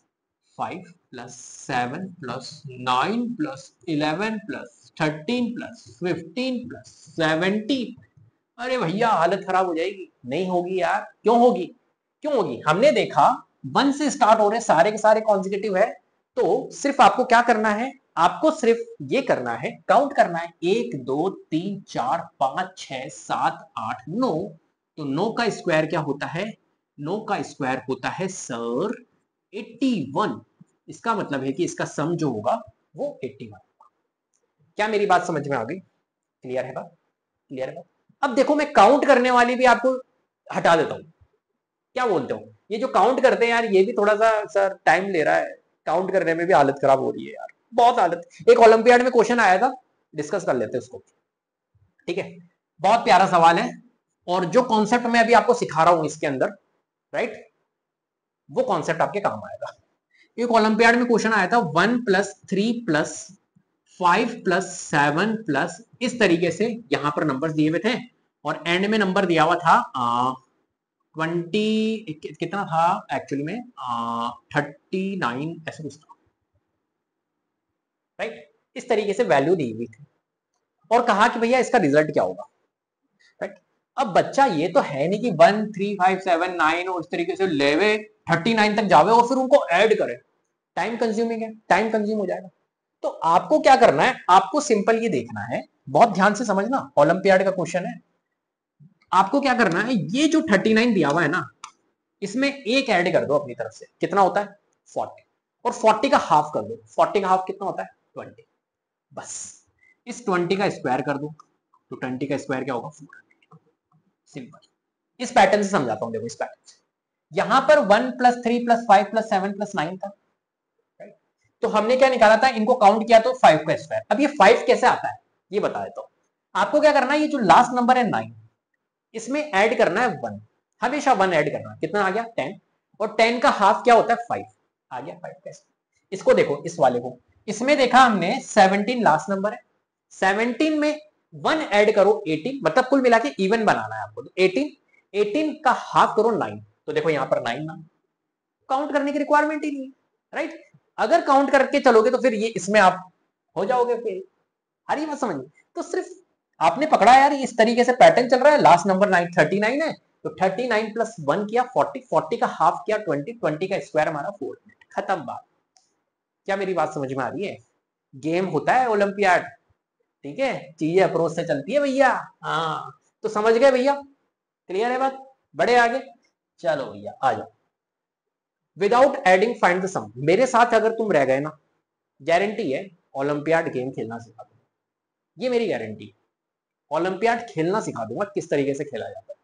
[SPEAKER 1] 5 plus 7 plus 9 plus 11 plus 13 plus 15 plus 17, अरे भैया हालत खराब हो जाएगी। नहीं होगी यार, क्यों होगी? क्यों होगी? हमने देखा 1 से स्टार्ट हो रहे सारे के सारे कॉन्जिक्यूटिव है, तो सिर्फ आपको क्या करना है? आपको सिर्फ ये करना है, काउंट करना है, 1 2 3 4 5 6 7 8 9, तो 9 का स्क्वायर क्या होता है? 9 का स्क्वायर होता है सर 81। इसका मतलब है कि इसका सम जो होगा वो 81 होगा। क्या मेरी बात समझ में आ गई? क्लियर है बात? क्लियर है बात? अब देखो, मैं काउंट करने वाली भी आपको हटा देता हूं, क्या बोलते हो? ये जो काउंट करते हैं यार, ये भी थोड़ा सा सर टाइम ले रहा है, काउंट करने में भी हालत खराब हो रही है यार, बहुत हालत। एक ओलंपियाड में क्वेश्चन आया था, डिस्कस कर लेते हैं उसको, ठीक है। बहुत प्यारा सवाल है, और जो कॉन्सेप्ट मैं अभी आपको सिखा रहा हूं इसके अंदर, राइट, वो कॉन्सेप्ट आपके काम आएगा। एक ओलंपियाड में क्वेश्चन आया था 1+3+5+7+, इस तरीके से यहां पर नंबर्स दिए हुए थे, और एंड में नंबर दिया हुआ था 20, कितना था एक्चुअली में 39 ऐसे कुछ था, राइट। इस तरीके से वैल्यू दी हुई थी, और कहा कि भैया इसका रिजल्ट क्या होगा, राइट। अब बच्चा ये तो है नहीं कि 1 3 5 7 9 और इस तरीके से लेवे 39 तक जावे और फिर उनको ऐड करे, टाइम कंज्यूमिंग है, टाइम कंज्यूम हो जाएगा। तो आपको क्या करना है, आपको सिंपल ये देखना है, बहुत ध्यान से समझना, ओलंपियाड का क्वेश्चन है। आपको क्या करना है, ये जो 39 दिया हुआ है ना, इसमें एक ऐड कर दो अपनी तरफ से, कितना होता है 40, और 40 का हाफ कर दो, 40 का हाफ कितना होता है 20, बस इस 20 का स्क्वायर कर दो, तो 20 का स्क्वायर क्या होगा 400, सिंपल। इस पैटर्न से समझाता हूं, देखो इस पैटर्न से, यहां पर 1+3+5+7+9 था, राइट। तो हमने क्या निकाला था, इनको काउंट किया तो 5 का स्क्वायर। अब ये 5 कैसे आता है ये बता देता हूं। आपको क्या करना है, ये जो लास्ट नंबर है 9, इसमें ऐड करना है 1, हमेशा 1 ऐड करना है, कितना आ गया 10, और 10 का हाफ क्या होता है 5, आ गया 5 का स्क्वायर। इसको देखो, इस वाले को, इसमें देखा हमने 17 लास्ट नंबर है, 17 में 1 ऐड करो 18, मतलब कुल मिला के इवन बनाना है आपको, तो 18 का हाफ करो 9, तो देखो यहां पर 9 ना, काउंट करने की रिक्वायरमेंट ही नहीं है, राइट। अगर काउंट करके चलोगे तो फिर ये इसमें आप हो जाओगे फिर, हरी मत समझिए। तो सिर्फ आपने पकड़ा यार, इस तरीके से पैटर्न चल रहा है, लास्ट नंबर 39 है, तो 39 प्लस 1 किया 40, 40 का हाफ किया 20, 20 का स्क्वायर हमारा 4, खत्म बात। क्या मेरी बात समझ में आ रही है? गेम होता है ओलंपियाड, ठीक है, चीजें अप्रोच से चलती है भैया। हाँ, तो समझ गए भैया, क्लियर है बात, बड़े आगे, चलो भैया आ जाओ। विदाउट एडिंग फाइंड द सम, मेरे साथ अगर तुम रह गए ना, गारंटी है ओलंपियाड गेम खेलना सिखा दूंगा, ये मेरी गारंटी है, ओलंपियाड खेलना सिखा दूंगा किस तरीके से खेला जाता है,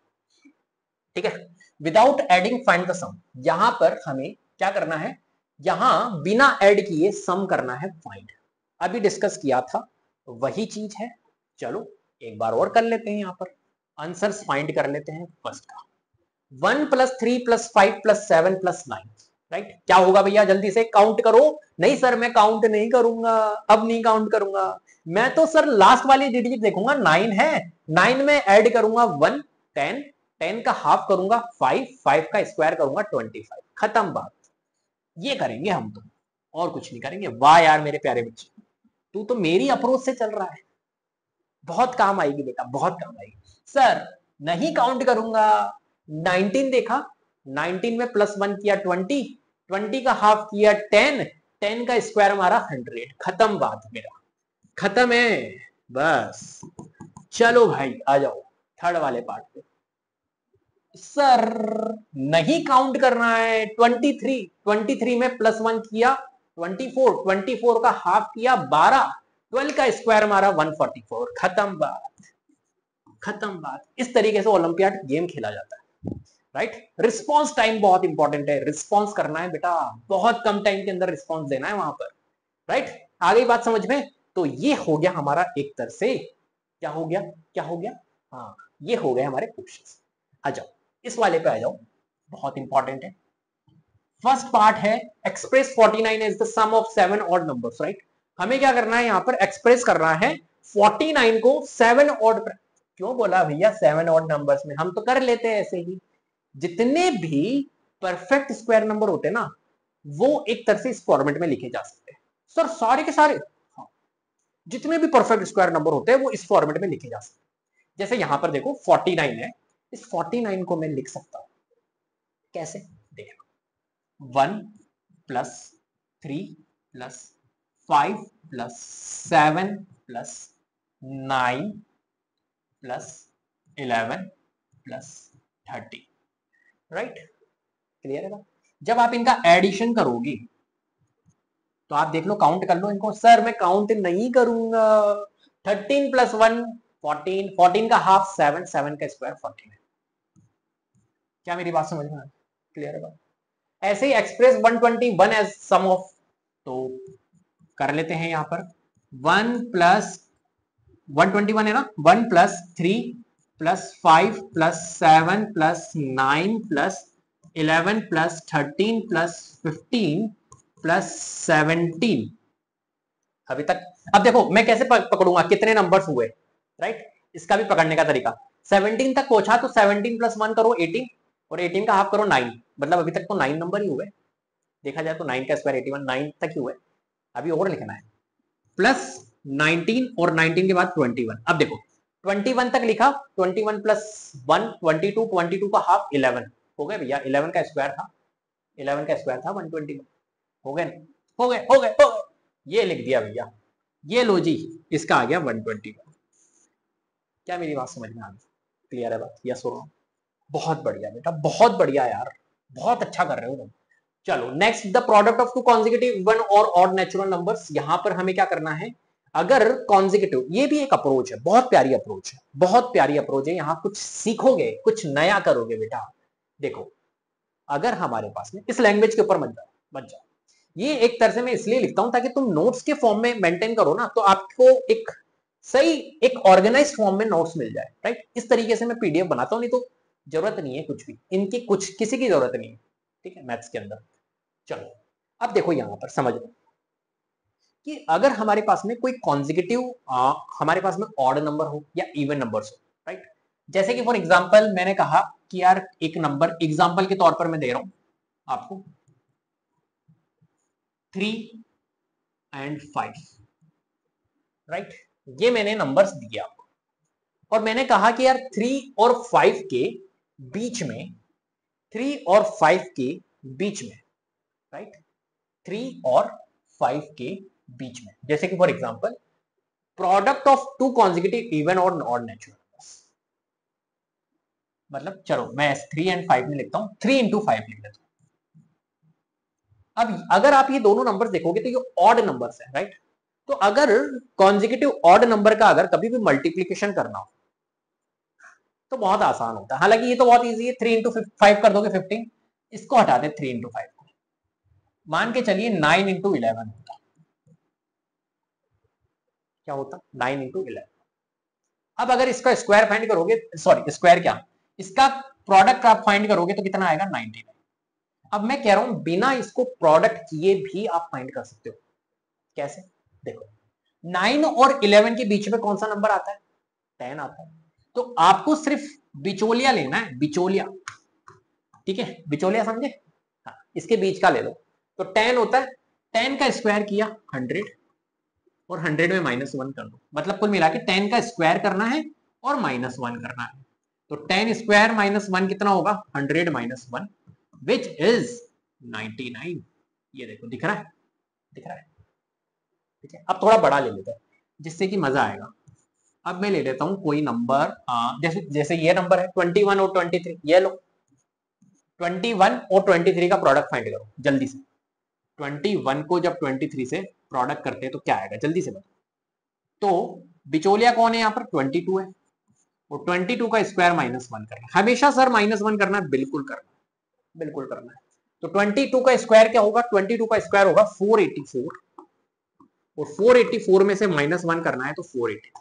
[SPEAKER 1] ठीक है। विदाउट एडिंग फाइंड द सम, यहां पर हमें क्या करना है, यहां बिना ऐड किए सम करना है फाइंड, अभी डिस्कस किया था वही चीज है। चलो एक बार और कर लेते हैं, यहां पर आंसर्स फाइंड कर लेते हैं फर्स्ट का, 1+3+5+7+9, राइट। क्या होगा भैया, जल्दी से काउंट करो। नहीं सर मैं काउंट नहीं करूंगा, अब नहीं काउंट करूंगा, मैं तो सर लास्ट वाली डिजिट देखूंगा, 9 है, 9 में ऐड करूंगा 1, 10, 10 का हाफ करूंगा 5, 5 का स्क्वायर करूंगा 25, खत्म बात। ये करेंगे हम तो, और कुछ नहीं करेंगे। वाह यार मेरे प्यारे बच्चे, तू तो मेरी अप्रोच से चल रहा है, बहुत काम आएगी बेटा, बहुत काम आएगी। सर नहीं काउंट करूंगा, 19 देखा, 19 में +1 किया 20, 20 का हाफ किया 10, 10 का स्क्वायर हमारा 100, खत्म बात मेरा, खत्म है बस। चलो भाई आ जाओ थर्ड वाले पार्ट पे। सर नहीं काउंट करना है, 23, 23 में +1 किया 24, 24 का हाफ किया 12, 12 का स्क्वायर हमारा 144, खत्म बात, खत्म बात। इस तरीके से ओलंपियाड गेम खेला जाता है, राइट। रिस्पॉन्स टाइम बहुत इंपॉर्टेंट है, रिस्पॉन्स करना है बेटा, बहुत कम टाइम के अंदर रिस्पॉन्स देना है वहां पर, राइट। आ गई बात समझ में? तो ये हो गया हमारा एक तरह से, क्या हो गया, क्या हो गया, हाँ ये हो गए हमारे क्वेश्चंस। आ जाओ इस वाले पे आ जाओ, बहुत इंपॉर्टेंट है। फर्स्ट पार्ट है express 49 as the sum of 7 odd numbers, right. हमें क्या करना है, यहां पर एक्सप्रेस करना है 49 को 7 ऑड, क्यों बोला भैया 7 ऑड नंबर्स में, हम तो कर लेते हैं ऐसे ही। जितने भी परफेक्ट स्क्वायर नंबर होते हैं ना, वो एक तरह से इस फॉर्मेट में लिखे जा सकते हैं। सर सारे के सारे, हाँ, जितने भी परफेक्ट स्क्वायर नंबर होते हैं वो इस फॉर्मेट में लिखे जा सकते हैं। जैसे यहां पर देखो 49 है, इस 49 को मैं लिख सकता हूं कैसे, देखो 1+3+5+7+9+11+30, राइट, क्लियर है ना। जब आप इनका एडिशन करोगे तो आप देख लो, काउंट कर लो इनको। सर मैं काउंट नहीं करूंगा, 13 + 1 14, 14 का हाफ 7, 7 का स्क्वायर 14, क्या मेरी बात समझ में आ रही? क्लियर है बात। ऐसे ही एक्सप्रेस 121 एज सम ऑफ कर लेते हैं यहां पर 1 प्लस 121 है ना, 1 plus 3 plus 5 plus 7 plus 9 plus 11 plus 13 plus 15 plus 17 अभी तक। अब देखो मैं कैसे पकड़ूंगा कितने नंबर्स हुए, राइट, इसका भी पकड़ने का तरीका। 17 तक पहुंचा तो 17 प्लस 1 करो 18 और 18 का हाफ करो 9, मतलब अभी तक तो 9 नंबर ही हुए, देखा जाए तो 9 का स्क्वायर 81, 9 तक ही हुए, अभी और लिखना है प्लस 19 और 19 के बाद 21। अब देखो 21 तक लिखा, 21 प्लस 1 22, 22 का हाफ 11 हो गए भैया, 11 का स्क्वायर था, 11 का स्क्वायर था 121, हो गए हो गए हो गए हो गए, ये लिख दिया भैया, ये लो जी, इसका आ गया 121। क्या मेरी बात समझ में आ गई, क्लियर है बात, यस और नो? बहुत बढ़िया बेटा, बहुत बढ़िया यार, बहुत अच्छा कर रहे हो तुम। चलो next, the product of two consecutive even और ऑड नेचुरल नंबर्स। यहां पर हमें क्या करना है, अगर कॉन्जिक्यूटिव, ये भी एक अप्रोच है, बहुत प्यारी अप्रोच है, बहुत प्यारी अप्रोच है, यहां कुछ सीखोगे, कुछ नया करोगे बेटा। देखो अगर हमारे पास में इस लैंग्वेज के ऊपर मत जाओ, ये एक तरह से मैं इसलिए लिखता हूं ताकि तुम नोट्स के फॉर्म में मेंटेन करो ना, तो आपको एक सही एक ऑर्गेनाइज फॉर्म में नोट्स मिल जाए, राइट। इस तरीके से मैं पीडीएफ बनाता हूं, नहीं तो जरूरत नहीं है कुछ भी, इनकी कुछ किसी की जरूरत नहीं है, ठीक है, मैथ्स के अंदर। चलो अब देखो यहां पर समझ लो कि अगर हमारे पास में कोई कॉन्जिक्यूटिव हमारे पास में ऑड नंबर हो या इवन नंबर्स हो, राइट। जैसे कि फॉर एग्जांपल मैंने कहा कि यार एक नंबर एग्जांपल के तौर पर मैं दे रहा हूं आपको 3 एंड 5, राइट, ये मैंने नंबर्स दिए आपको और मैंने कहा कि यार 3 और 5 के बीच में, 3 और 5 के बीच में, राइट, 3 और 5 के बीच में, जैसे कि for example product of two consecutive even और ऑड नेचुरल नंबर्स, मतलब चलो मैं 3 एंड 5 में लिखता हूं, 3 इंटू 5 लिख लेता हूं। अब अगर आप ये दोनों नंबर्स देखोगे तो ये ऑड नंबर्स है, राइट। तो अगर कॉन्जिक्यूटिव ऑड नंबर का अगर कभी भी मल्टीप्लीकेशन करना हो तो बहुत आसान होता है, हालांकि ये तो बहुत इजी है, 3 इंटू 5 कर दोगे 15, इसको हटा दे 3 इंटू 5 को, मान के चलिए 9 इंटू 11 होता, क्या होता 9 इंटू 11। अब अगर इसका स्क्वायर फाइंड करोगे, सॉरी स्क्वायर क्या, इसका प्रोडक्ट आप फाइंड करोगे तो कितना आएगा 99। अब मैं कह रहा हूं बिना इसको प्रोडक्ट किए भी आप फाइंड कर सकते हो, कैसे, देखो 9 और 11 के बीच में कौन सा नंबर आता है, 10 आता है, तो आपको सिर्फ बिचौलिया लेना है, बिचौलिया, ठीक है, बिचौलिया समझे, हाँ, इसके बीच का ले लो, तो 10 होता है, 10 का स्क्वायर किया 100 और 100 में -1 कर दो, मतलब कुल मिला के 10 का स्क्वायर करना है और -1 करना है, तो 10 स्क्वायर -1 कितना होगा 100 -1 विच इज 99। ये देखो दिख रहा है, दिख रहा है, ठीक है। अब थोड़ा बड़ा ले लेते हैं जिससे कि मजा आएगा। अब मैं ले लेता हूं कोई नंबर, जैसे जैसे ये नंबर है 21 और 23, ये लो 21 और 23 का प्रोडक्ट फाइंड करो जल्दी से। 21 को जब 23 से प्रोडक्ट करते हैं तो क्या आएगा, जल्दी से बताओ। तो बिचौलिया कौन है यहाँ पर, 22 है, और 22 का स्क्वायर -1 करना है, हमेशा सर -1 करना है, बिल्कुल करना है, बिल्कुल करना है। तो 22 का स्क्वायर क्या होगा, 22 का स्क्वायर होगा 484, और 484 में से -1 करना है तो 480,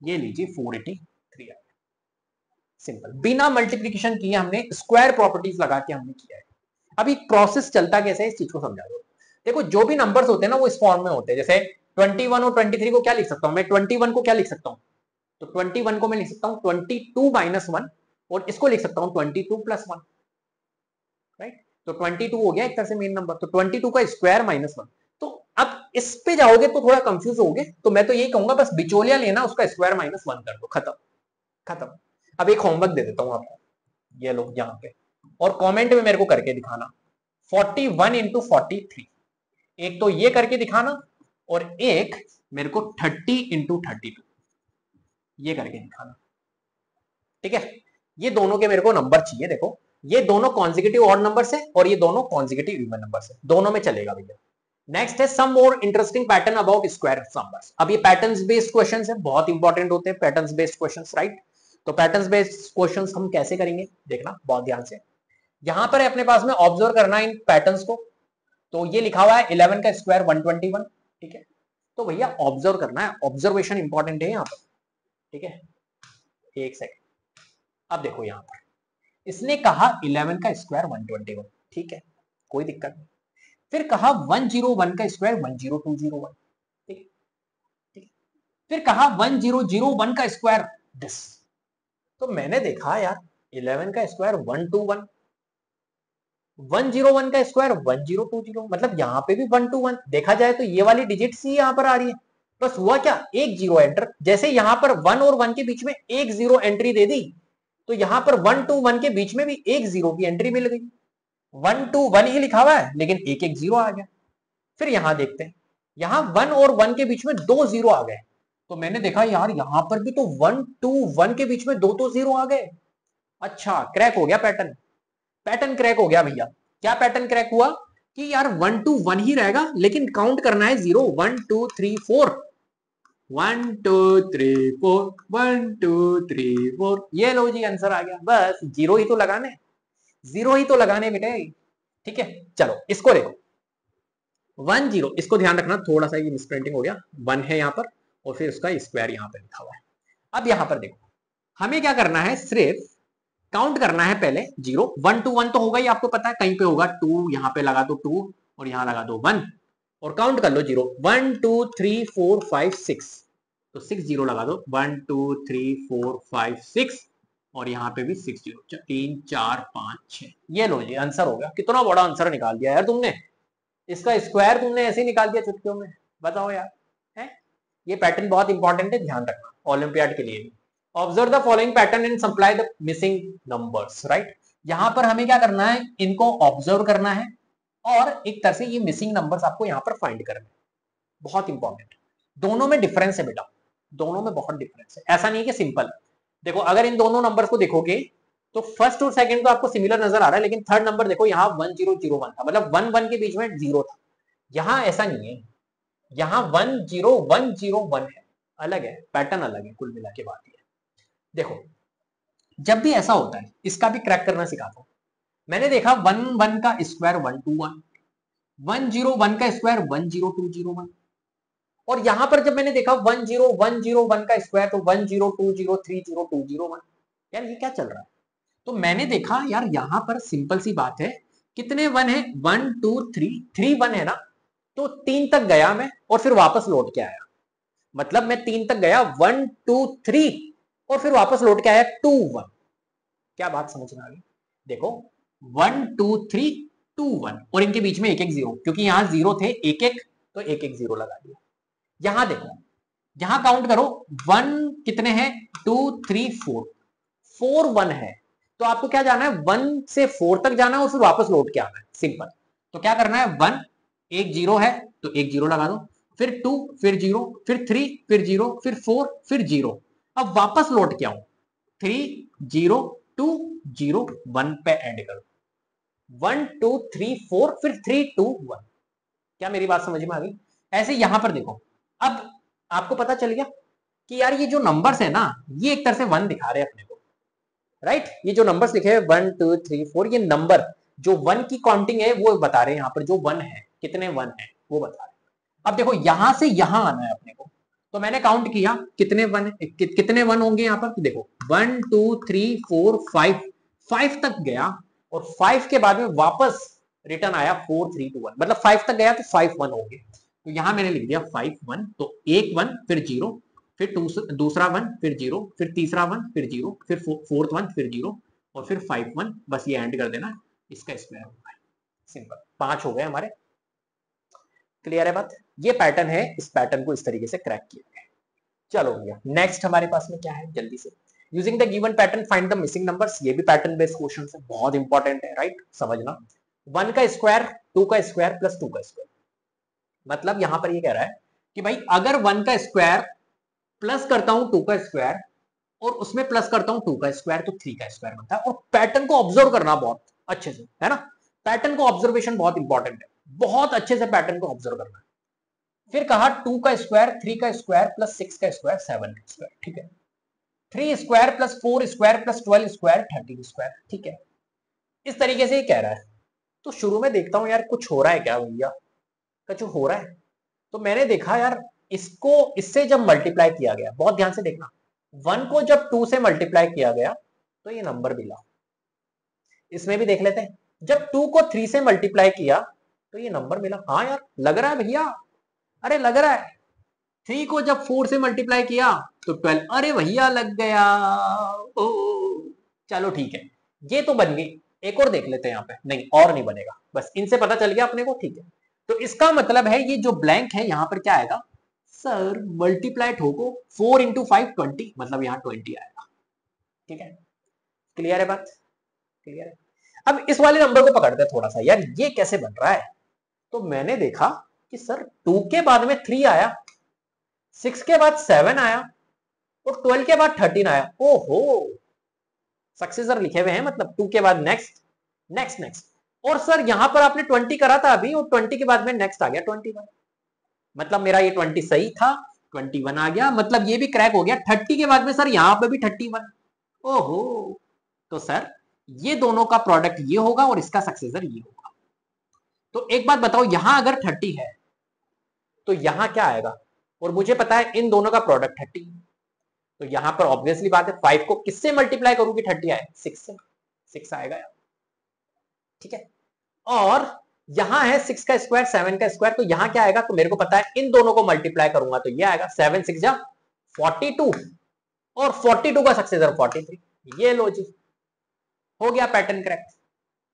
[SPEAKER 1] ये लीजिए 483 आ, सिंपल, बिना मल्टीप्लीकेशन किए हमने स्क्वायर प्रॉपर्टीज लगा के हमने किया है। अभी प्रोसेस चलता कैसे है इस चीज को समझा दो। देखो जो भी नंबर्स होते हैं ना वो इस फॉर्म में होते हैं, जैसे 21 और 23 को क्या लिख सकता हूं मैं, 21 को क्या लिख सकता हूं, तो 21 को मैं लिख सकता हूं 22 -1 और इसको लिख सकता हूं 22 + 1, राइट। तो 22 हो गया एक तरह से मेन नंबर, तो 22 का स्क्वायर -1। तो अब इस पे जाओगे तो थोड़ा कंफ्यूज होगे, तो मैं तो यही कहूंगा बस बिचौलिया लेना, उसका स्क्वायर -1 कर दो, खत्म खत्म। अब एक होमवर्क दे देता हूं आपको, ये लो यहाँ पे, और कमेंट में मेरे को करके दिखाना 41 इंटू 43, एक तो ये करके दिखाना और एक मेरे को 30 इंटू 32 ये करके दिखाना, ठीक है। ये दोनों के मेरे को नंबर चाहिए, देखो ये दोनों कॉन्जिक्यूटिव ऑड नंबर्स है और ये दोनों कॉन्जिक्यूटिव इवन नंबर्स है, दोनों में चलेगा भैया। नेक्स्ट है some more interesting pattern about square numbers. अब ये पैटर्न्स बेस्ड क्वेश्चंस है, बहुत इंपॉर्टेंट होते हैं पैटर्न्स बेस्ड क्वेश्चंस, राइट। तो पैटर्न्स बेस्ड क्वेश्चंस हम कैसे करेंगे देखना बहुत ध्यान से, यहां पर अपने पास में ऑब्जर्व करना इन पैटर्न्स को। तो ये लिखा हुआ है 11 का स्क्वायर 121, ठीक है। तो भैया ऑब्जर्व करना है, ऑब्जर्वेशन इंपॉर्टेंट है यहाँ पर, ठीक है। एक सेकंड, अब देखो यहाँ पर इसने कहा 11 का स्क्वायर 121, ठीक है, कोई दिक्कत नहीं। फिर कहा 101 का स्क्वायर 10201, ठीक है, ठीक है। फिर कहा 1001 का स्क्वायर दिस। तो मैंने देखा यार 11 का स्क्वायर 121, 101 का स्क्वायर 1020, मतलब यहाँ पे भी 121, देखा जाए तो ये वाली डिजिट सी यहाँ पर आ रही है। बस हुआ क्या, एक जीरो एंटर, जैसे यहाँ पर 1 और 1 के बीच में एक जीरो एंट्री दे दी, तो यहाँ पर 1 to 1 के बीच में भी एक जीरो की एंट्री मिल गई। 1 to 1 ही लिखा हुआ है लेकिन एक एक जीरो आ गया। फिर यहां देखते हैं, यहां 1 और 1 के बीच में दो जीरो आ गए, तो मैंने देखा यार यहां पर भी तो 1 to 1 के बीच में दो तो जीरो आ गए। अच्छा, क्रैक हो गया पैटर्न, पैटर्न क्रैक हो गया भैया। क्या पैटर्न क्रैक हुआ कि यार 1 to 1 ही रहेगा लेकिन काउंट करना है जीरो, 1 2 3 4, 1 2 3 4, 1 2 3 4, ये लो जी आंसर आ गया। बस जीरो ही तो लगाने, जीरो ही तो लगाने बेटे, ठीक है। चलो इसको देखो 1 0, इसको ध्यान रखना, थोड़ा सा ये मिसप्रिंटिंग हो गया, 1 है यहाँ पर और फिर उसका स्क्वायर यहाँ पे लिखा हुआ है। अब यहाँ पर देखो हमें क्या करना है, सिर्फ काउंट करना है पहले जीरो। 1 to 1 तो होगा ही, आपको पता है कहीं पे होगा 2, यहाँ पे लगा दो 2 और यहाँ लगा दो 1 और काउंट कर लो जीरो। 1 2 3 4 5 6, तो 6 जीरो लगा दो, 1 2 3 4 5 6 और यहाँ पे भी 6 जीरो, 3 4 5 6, ये लो जी आंसर हो गया। कितना बड़ा आंसर निकाल दिया यार तुमने, इसका स्क्वायर तुमने ऐसे ही निकाल दिया चुटकियों में, बताओ यार, है। ये पैटर्न बहुत इंपॉर्टेंट है, ध्यान रखना ओलंपियाड के लिए भी। Observe the following pattern and supply the missing numbers, right. यहां पर हमें क्या करना है, इनको ऑब्जर्व करना है और एक तरह से ये मिसिंग नंबर्स आपको यहां पर फाइंड करने, बहुत इंपॉर्टेंट। दोनों में डिफरेंस है बेटा, दोनों में बहुत डिफरेंस है, ऐसा नहीं है कि सिंपल। देखो अगर इन दोनों नंबर्स को देखोगे तो फर्स्ट और सेकंड तो आपको सिमिलर नजर आ रहा है, लेकिन थर्ड नंबर देखो यहाँ 1001 था, मतलब 1 1 के बीच में जीरो था। यहाँ ऐसा नहीं है, यहाँ 10101 है, अलग है, पैटर्न अलग है, कुल मिला के बात है। देखो जब भी ऐसा होता है इसका भी क्रैक करना सिखाता हूं। मैंने देखा 1 1 का स्क्वायर 121, 101 का स्क्वायर 10201 और यहां पर जब मैंने देखा 10101 का स्क्वायर तो 102030201, यार ये क्या चल रहा है। तो मैंने देखा यार यहां पर सिंपल सी बात है, कितने वन है, 1 2 3 3 वन है ना, तो 3 तक गया मैं और फिर वापस लौट के आया, मतलब मैं 3 तक गया 1 2 3 और फिर वापस लौट के आया 2 1। क्या बात समझ में आ गई, देखो 1 2 3 2 1 और इनके बीच में एक एक जीरो, क्योंकि यहां जीरो थे एक एक, तो एक एक जीरो लगा दिया। यहां देखो, यहां काउंट करो 1 कितने हैं, 2 3 4, 4 1 है, तो आपको क्या जाना है 1 से 4 तक जाना है और फिर वापस लौट के आना है, सिंपल। तो क्या करना है 1 एक जीरो है तो एक जीरो लगा दो, फिर 2 फिर जीरो, फिर 3 फिर जीरो, फिर 4 फिर जीरो, अब वापस लौट के आऊं 3 0 2 0 1 पे एंड करो, 1 2 3 4 फिर 3 2 1। क्या मेरी बात समझ में आ गई। ऐसे यहां पर देखो, अब आपको पता चल गया कि यार ये जो नंबर्स है ना, ये एक तरह से 1 दिखा रहे हैं अपने को, राइट। ये जो नंबर्स लिखे हैं 1 2 3 4, ये नंबर जो 1 की काउंटिंग है वो बता रहे हैं, यहाँ पर जो 1 है कितने 1 है वो बता रहे हैं। अब देखो यहां से यहां आना है अपने को, तो मैंने काउंट किया कितने 1 कितने 1 होंगे यहाँ पर, तो देखो 1 2 3 4 5, 5 तक गया और 5 के बाद में वापस रिटर्न आया 4 3 2 1, मतलब 5 तक गया तो 5 1 होंगे, तो यहां मैंने लिख दिया 5 1, तो एक 1 फिर जीरो, फिर दूसरा 1 फिर जीरो, फिर तीसरा 1 फिर जीरो, फिर फोर्थ 1 फिर जीरो और फिर 5 1, बस ये एंड कर देना, इसका स्क्वायर होगा, सिंपल। 5 हो गए हमारे, क्लियर है बात। ये पैटर्न है, इस पैटर्न को इस तरीके से क्रैक किया गया। चलो भैया नेक्स्ट हमारे पास में क्या है, जल्दी से using the given pattern find the missing numbers. ये भी पैटर्न बेस्ड क्वेश्चन है, बहुत इंपॉर्टेंट है, राइट, समझना। 1 का स्क्वायर 2 का स्क्वायर प्लस 2 का स्क्वायर, मतलब यहां पर ये कह रहा है कि भाई अगर 1 का स्क्वायर प्लस करता हूं 2 का स्क्वायर और उसमें प्लस करता हूं 2 का स्क्वायर तो 3 का स्क्वायर बनता है। और पैटर्न को ऑब्जर्व करना बहुत अच्छे से, है ना, पैटर्न को ऑब्जर्वेशन बहुत इंपॉर्टेंट है, बहुत अच्छे से पैटर्न को ऑब्जर्व करना है। फिर कहा 2 का स्क्वायर 3 का स्क्वायर प्लस 6 का स्क्वायर 7 का स्क्वायर, ठीक है। 3 square plus 4 square plus 12 square 13 square, ठीक है। इस तरीके से ये कह रहा है। तो शुरू में देखता हूं यार कुछ हो रहा है क्या भैया, कुछ हो रहा है। तो मैंने देखा यार इसको इससे जब मल्टीप्लाई किया गया, बहुत ध्यान से देखना, 1 को जब 2 से मल्टीप्लाई किया गया तो ये नंबर मिला। इसमें भी देख लेते हैं, जब 2 को 3 से मल्टीप्लाई किया तो ये नंबर मिला। हाँ यार लग रहा है भैया, अरे लग रहा है। 3 को जब 4 से मल्टीप्लाई किया तो 12, अरे भैया लग गया। ओ चलो ठीक है, ये तो बन गई। एक और देख लेते हैं यहाँ पे, नहीं और नहीं बनेगा, बस इनसे पता चल गया अपने को, ठीक है। तो इसका मतलब है ये जो ब्लैंक है यहाँ पर क्या आएगा सर, मल्टीप्लाई ठोको 4 इंटू 5 20, मतलब यहाँ 20 आएगा। ठीक है, क्लियर है बात, क्लियर है। अब इस वाले नंबर को पकड़ते हैं थोड़ा सा, यार ये कैसे बन रहा है। तो मैंने देखा कि सर 2 के बाद में 3 आया, 6 के बाद 7 आया और 12 के बाद 13 आया। ओहो, सक्सेसर लिखे हुए हैं, मतलब 2 के बाद नेक्स्ट नेक्स्ट नेक्स्ट। और सर यहां पर आपने 20 करा था अभी, और 20 के बाद में नेक्स्ट आ गया 21, मतलब मेरा ये 20 सही था, 21 आ गया, मतलब ये भी क्रैक हो गया। 30 के बाद में सर यहां पे भी 31। ओहो, तो सर ये दोनों का प्रोडक्ट ये होगा और इसका सक्सेसर ये होगा। तो एक बात बताओ, यहां अगर 30 है तो यहां क्या आएगा, और मुझे पता है इन दोनों का प्रोडक्ट 30, तो यहां पर ऑब्वियसली बात है 5 को किससे मल्टीप्लाई करूंगी 30 आए, 6 से, 6 आएगा यार। ठीक है, और यहां है 6 का स्क्वायर 7 का स्क्वायर, तो यहां क्या आएगा, तो मेरे को पता है इन दोनों को मल्टीप्लाई करूंगा तो ये आएगा 7 6 जा 42, और 42 का सक्सेसर 43। ये लो जी, हो गया पैटर्न क्रैक।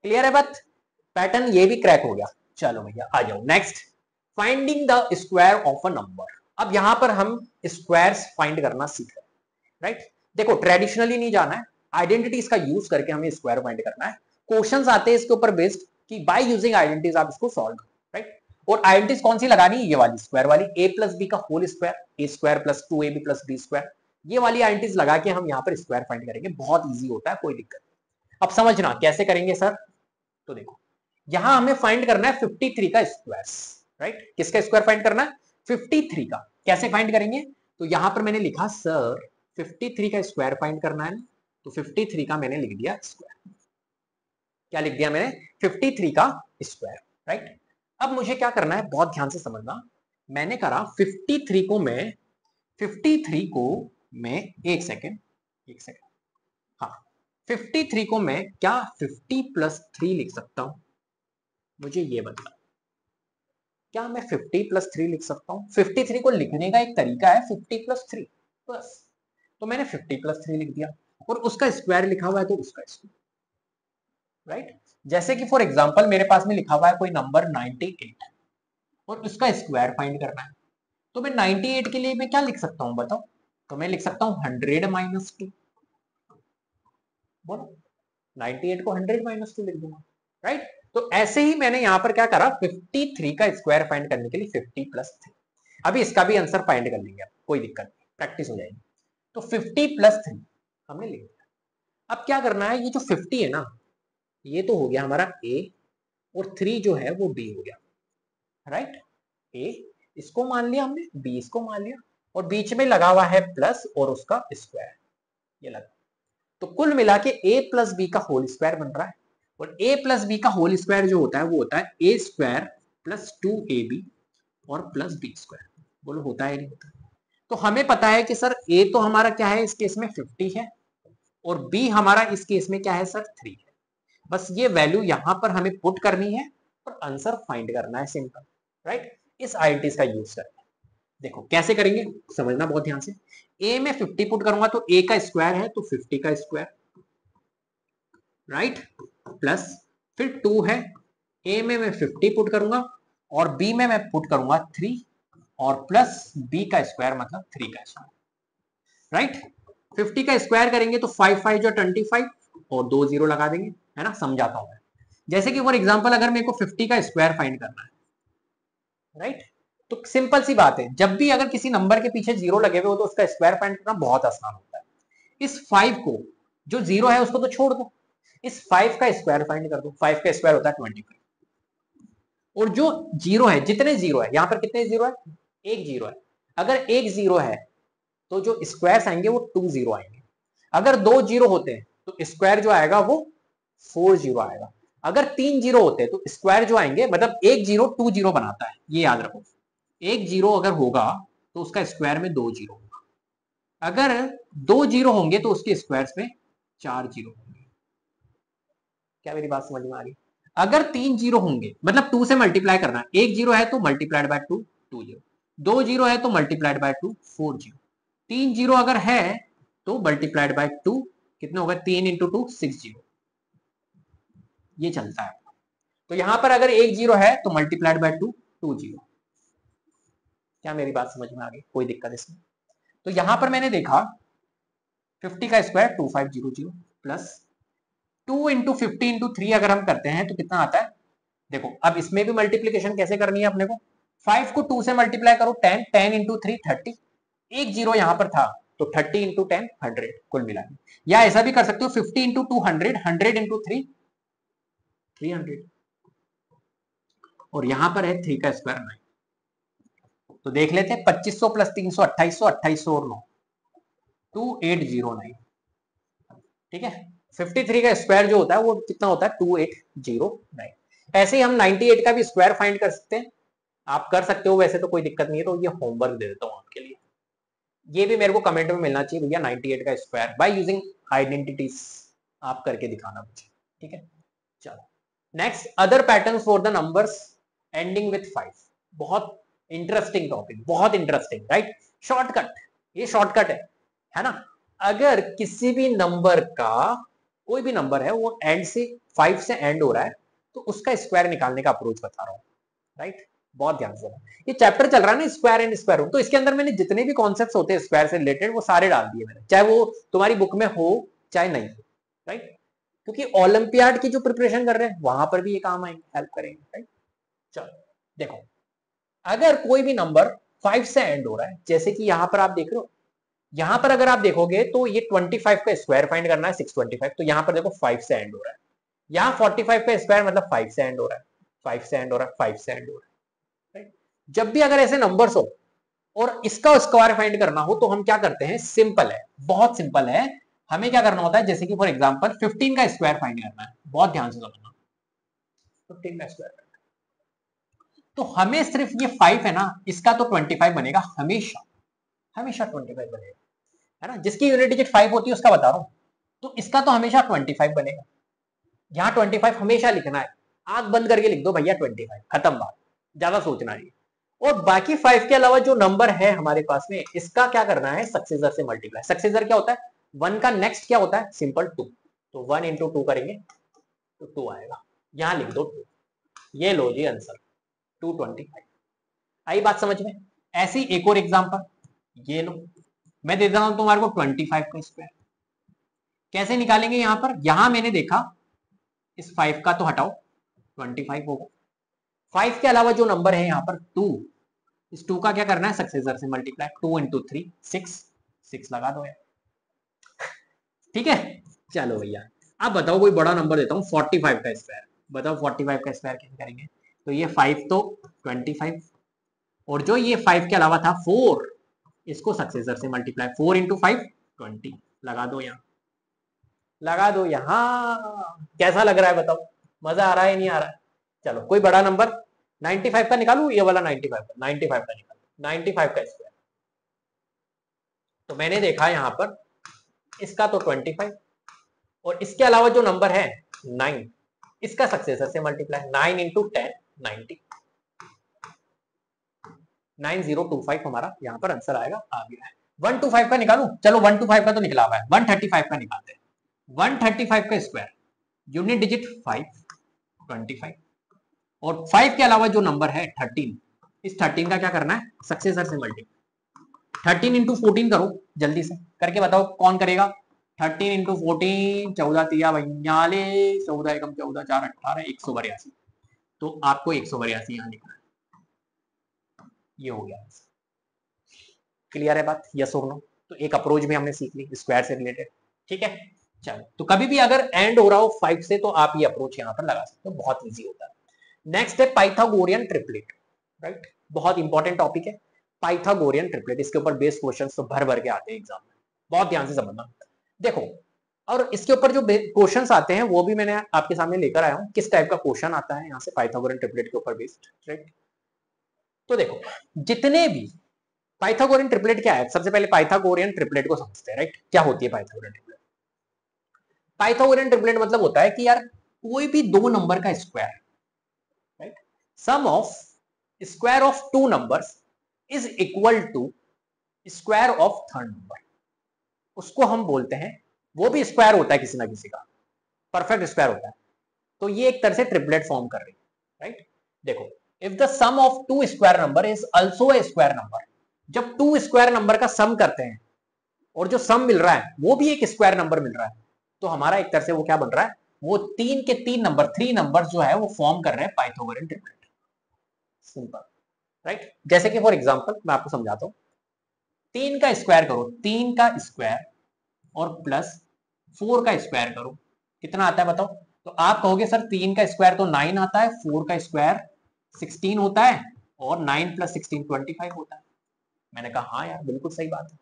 [SPEAKER 1] क्लियर है बात, पैटर्न ये भी क्रैक हो गया। चलो भैया आ जाओ next, finding the square of a number. अब यहां पर हम स्क्वायर्स फाइंड करना सीख रहे हैं, राइट। देखो ट्रेडिशनली नहीं जाना है, आइडेंटिटीज का यूज करके हमें स्क्वायर फाइंड करना है। क्वेश्चंस आते हैं इसके ऊपर बेस्ड कि बाय यूजिंग आइडेंटिटीज आप इसको सॉल्व करो, राइट। और आइडेंटिटीज कौन सी लगानी है, ये वाली स्क्वायर वाली, a प्लस बी का whole square, a square plus 2ab plus b square, ये वाली आइडेंटिटीज लगा के हम यहाँ पर स्क्वायर फाइंड करेंगे। बहुत ईजी होता है, कोई दिक्कत नहीं। अब समझना कैसे करेंगे सर, तो देखो यहां हमें फाइंड करना है 53 का स्क्वायर, राइट। किसका स्क्वायर फाइंड करना है, 53 का। कैसे फाइंड करेंगे, तो यहां पर मैंने लिखा सर 53 का स्क्वायर फाइंड करना है, तो 53 का मैंने लिख दिया स्क्वायर। क्या लिख दिया मैंने, 53 का स्क्वायर, राइट। अब मुझे क्या करना है, बहुत ध्यान से समझना। मैंने करा 53 को मैं 53 को मैं एक सेकेंड हाँ 53 को मैं क्या 50 प्लस 3 लिख सकता हूं, मुझे ये बता, क्या मैं 50 प्लस 3 लिख सकता हूं। 53 को लिखने का एक तरीका है 50 प्लस 3 बस। तो मैंने 50 प्लस 3 लिख दिया, और उसका स्क्वायर लिखा हुआ है तो उसका स्क्वायर, राइट। जैसे कि फॉर एग्जांपल मेरे पास में लिखा हुआ है कोई नंबर 98 और उसका स्क्वायर फाइंड करना है, तो मैं 98 के लिए मैं क्या लिख सकता हूं बताओ, तो मैं लिख सकता हूं 100 माइनस 2। बोलो, 98 को 100 माइनस 2 लिख दूंगा, राइट। तो ऐसे ही मैंने यहां पर क्या करा, 53 का स्क्वायर फाइंड करने के लिए 50 प्लस 3। अभी इसका भी आंसर फाइंड कर लेंगे, कोई दिक्कत नहीं, प्रैक्टिस हो जाएगी। तो 50 प्लस 3 हमने लिख दिया। अब क्या करना है, ये जो 50 है ना, ये तो हो गया हमारा ए, और 3 जो है वो बी हो गया, राइट। ए इसको मान लिया हमने, बी इसको मान लिया, और बीच में लगा हुआ है प्लस और उसका स्क्वायर, ये लगा। तो कुल मिला के ए प्लस बी का होल स्क्वायर बन रहा है, और ए प्लस बी का होल स्क्वायर जो होता है वो होता है ए स्क्वायर प्लस 2ab और प्लस बी स्क्वायर। बोलो होता है नहीं होता। तो हमें पता है कि सर ए तो हमारा क्या है इस केस में 50 है, और बी हमारा इस केस में क्या है सर 3 है। बस ये वैल्यू यहां पर हमें पुट करनी है और आंसर फाइंड करना है, सिंपल, राइट। इस आइडेंटिटीज का यूज करके देखो कैसे करेंगे, समझना बहुत ध्यान से। ए में 50 पुट करूंगा तो ए का स्क्वायर है तो 50 का स्क्वायर, राइट, प्लस फिर 2 है, ए में मैं 50 पुट करूंगा और बी में मैं पुट करूंगा 3, और प्लस बी का स्क्वायर मतलब 3 का स्क्वायर, राइट। 50 का स्क्वायर करेंगे तो 5 5 जो 25 और 2 0 लगा देंगे, है ना, समझाता हूं मैं। जैसे कि फॉर एग्जांपल अगर मेरे को 50 का स्क्वायर फाइंड करना है, राइट, तो सिंपल सी बात है, जब भी अगर किसी नंबर के पीछे 0 लगे हुए हो तो उसका स्क्वायर फाइंड करना बहुत आसान होता है। इस 5 को, जो 0 है उसको तो छोड़ दो, इस 5 का स्क्वायर फाइंड कर दो। 5 का स्क्वायर होता है 25, और जो 0 है, जितने 0 है, यहां पर कितने 0 है, एक 0 है। अगर एक 0 है तो जो स्क्वायर्स आएंगे वो 2 0 आएंगे। अगर 2 0 होते हैं तो स्क्वायर जो आएगा वो 4 0 आएगा। अगर 3 जीरो होते तो स्क्वायर जो आएंगे, मतलब एक जीरो 2 जीरो बनाता है, ये याद रखो। एक जीरो अगर होगा तो उसका स्क्वायर में 2 जीरो होगा, अगर 2 जीरो होंगे तो उसके स्क्वायर में 4 जीरो होंगे। क्या मेरी बात समझ में आ रही? अगर 3 जीरो होंगे मतलब 2 से मल्टीप्लाई करना, एक जीरो है तो मल्टीप्लाइड बाय 2 2 जीरो, 2 जीरो है तो मल्टीप्लाइड बाय 2 4 जीरो, 3 जीरो अगर है तो मल्टीप्लाइड बाय 2 कितने होगा, 3 इंटू 2 6 जीरो, ये चलता है। तो यहां पर अगर एक जीरो है तो मल्टीप्लाइड बाय 2 2 जीरो। क्या मेरी बात समझ में आ गई? कोई दिक्कत इसमें? तो यहां पर मैंने देखा 50 का स्क्वायर 2500 प्लस 2 इंटू 50 इंटू 3 अगर हम करते हैं तो कितना आता है? देखो अब इसमें भी मल्टीप्लीकेशन कैसे करनी है अपने को, 5 को 2 से मल्टीप्लाई करो 10, 10 इंटू 3 30, एक जीरो यहां पर था तो 30 इंटू 10 100 कुल मिला के। या ऐसा भी कर सकते हो 50 इंटू 2 100, 100 इंटू 3 300, और यहां पर है 3 का स्क्वायर 9। तो देख लेते हैं 2500 प्लस 300 2800, 2800 और 9 2809। ठीक है, 53 का स्क्वायर जो होता है वो कितना होता है 2809। ऐसे ही हम 98 का भी स्क्वायर फाइंड कर सकते हैं, आप कर सकते हो वैसे तो कोई दिक्कत नहीं है, तो ये होमवर्क दे देता हूं आपके लिए। ये भी मेरे को कमेंट में मिलना चाहिए भैया 98 का स्क्वायर बाय यूजिंग आइडेंटिटीज, आप करके दिखाना मुझे। ठीक है, चलो next, other pattern for the numbers ending with 5। बहुत इंटरेस्टिंग टॉपिक, बहुत इंटरेस्टिंग, राइट? शॉर्टकट, ये शॉर्टकट है ना? अगर किसी भी नंबर का, कोई भी नंबर है वो एंड से 5 से एंड हो रहा है तो उसका स्क्वायर निकालने का अप्रोच बता रहा हूं, राइट? बहुत ध्यान से, ये चैप्टर चल रहा है ना स्क्वायर एंड स्क्वायर रूट, तो इसके अंदर मैंने जितने भी कॉन्सेप्ट्स होते हैं स्क्वायर से रिलेटेड वो सारे डाल दिए मैंने, चाहे वो तुम्हारी बुक में हो चाहे नहीं हो, राइट? क्योंकि ओलंपियाड की जो प्रिपरेशन कर रहे हैं वहां पर भी ये काम आएंगे, हेल्प करेंगे, राइट? चलो देखो, अगर कोई भी नंबर 5 से एंड हो रहा है, जैसे कि यहां पर आप देख रहे हो, यहां पर अगर आप देखोगे तो ये 25 का स्क्वायर फाइंड करना है 625, तो यहां पर देखो 5 से एंड हो रहा है, यहाँ 45 का स्क्वायर मतलब 5 से एंड हो रहा है, 5 से एंड हो रहा है, 5 से एंड हो रहा है, राइट? जब भी अगर ऐसे नंबर्स हो और इसका स्क्वायर फाइंड करना हो तो हम क्या करते हैं, सिंपल है, बहुत सिंपल है। हमें क्या करना होता है, जैसे कि फॉर एग्जांपल 15 का स्क्वायर फाइंड करना है, बहुत ध्यान से समझना, 15 का स्क्वायर, तो हमें सिर्फ ये 5 है ना, इसका तो 25 बनेगा, हमेशा हमेशा 25 बनेगा, है ना? जिसकी यूनिट डिजिट 5 होती है उसका बता रहा हूं, तो इसका तो हमेशा 25 बनेगा। यहाँ 25 हमेशा लिखना है, आंख बंद करके लिख दो भैया 25, खत्म बात, ज्यादा सोचना नहीं। और बाकी 5 के अलावा जो नंबर है हमारे पास में, इसका क्या करना है, सक्सेसर से मल्टीप्लाई। सक्सेसर क्या होता है, 1 का नेक्स्ट क्या होता है, सिंपल 2, तो 1 इंटू 2 करेंगे तो 2 आएगा, यहां लिख दो 2, ये लो जी आंसर 225। आई बात समझ में? ऐसी एक और एग्जांपल, ये लो, मैं देता हूं तुम्हारे को 25 का स्क्वायर, कैसे निकालेंगे? यहां पर, यहां मैंने देखा इस 5 का तो हटाओ, 25 होगा, 5 के अलावा जो नंबर है यहाँ पर 2, इस 2 का क्या करना है, सक्सेसर से मल्टीप्लाई, 2 इंटू 3 6, 6 लगा दो यार, ठीक है? चलो भैया, अब बताओ कोई बड़ा नंबर देता हूँ 45 का स्क्वायर, बताओ 45 का स्क्वायर कैसे करेंगे? तो ये 5 तो 25, और जो ये 5 के अलावा था 4, इसको सक्सेसर से मल्टीप्लाई, 4 इंटू 5 20, लगा दो यहाँ, लगा दो यहाँ। कैसा लग रहा है बताओ, मजा आ रहा है नहीं आ रहा है? चलो कोई बड़ा नंबर 95 का निकालू, ये वाला 95 का, 95 का निकालू, 95 का स्क्वायर, तो मैंने देखा यहां पर इसका तो 25, और इसके अलावा जो नंबर है 9, इसका सक्सेसर से मल्टीप्लाई, 9 इंटू 10 90, 9025 हमारा यहाँ पर आंसर आएगा, आ गया है। 125 का निकालू, चलो 125 का तो निकला हुआ है, 135 का निकालते हैं। 135 का स्क्वायर, यूनिट डिजिट 5 25, और 5 के अलावा जो नंबर है 13, इस 13 का क्या करना है, सक्सेसर से मल्टीप्लाई, 13 इंटू 14 करो, जल्दी से करके बताओ कौन करेगा? 13 इंटू 14, 14 तिया 42, 14 एकम 14 4 18, 182, तो आपको 182 यहाँ लिखना है, ये हो गया। क्लियर है बात, यस और नो? तो एक अप्रोच भी हमने सीख ली स्क्वायर से रिलेटेड, ठीक है? चलो, तो कभी भी अगर एंड हो रहा हो 5 से तो आप ये अप्रोच यहाँ पर लगा सकते हो, बहुत इजी होता है। नेक्स्ट है पाइथागोरियन ट्रिपलेट, राइट? बहुत इंपॉर्टेंट टॉपिक है पाइथागोरियन ट्रिपलेट, इसके ऊपर बेस्ड क्वेश्चंस तो भर भर के आते हैं एग्जाम में, बहुत ध्यान से समझना। देखो, और इसके ऊपर जो क्वेश्चंस आते हैं वो भी मैंने आपके सामने लेकर आया हूं, किस टाइप का क्वेश्चन आता है यहाँ से पाइथागोरन ट्रिपलेट के ऊपर बेस्ड, राइट। तो देखो, जितने भी पाइथागोरन ट्रिपलेट क्या है, सबसे पहले पाइथागोरियन ट्रिपलेट को समझते हैं, राइट। क्या होती है पाइथागोरन ट्रिपलेट? पाइथागोरन ट्रिपलेट मतलब होता है कि यार कोई भी दो नंबर का square, right, sum of square of two numbers is equal to square of third number, उसको हम बोलते हैं, वो भी स्क्वायर होता है किसी ना किसी का, परफेक्ट स्क्वायर होता है। तो ये एक तरह से ट्रिपलेट फॉर्म कर रही है, राइट। देखो, if the sum of two square number is also a square number, जब टू स्क्वायर नंबर का सम करते हैं और जो सम मिल रहा है वो भी एक स्क्वायर नंबर मिल रहा है, तो हमारा एक तरह से वो क्या बन रहा है, वो तीन के तीन नंबर, थ्री नंबर जो है वो फॉर्म कर रहे हैं पाइथागोरन ट्रिपलेट। Simple, right. जैसे कि फॉर एग्जांपल मैं आपको समझाता हूं, तीन का स्क्वायर करो, तीन का स्क्वायर और प्लस फोर का स्क्वायर करो, कितना आता है बताओ? तो आप कहोगे सर तीन का स्क्वायर तो 9 आता है, फोर का स्क्वायर 16 होता है और 9 प्लस 16 25 होता है। मैंने कहा हाँ यार बिल्कुल सही बात है,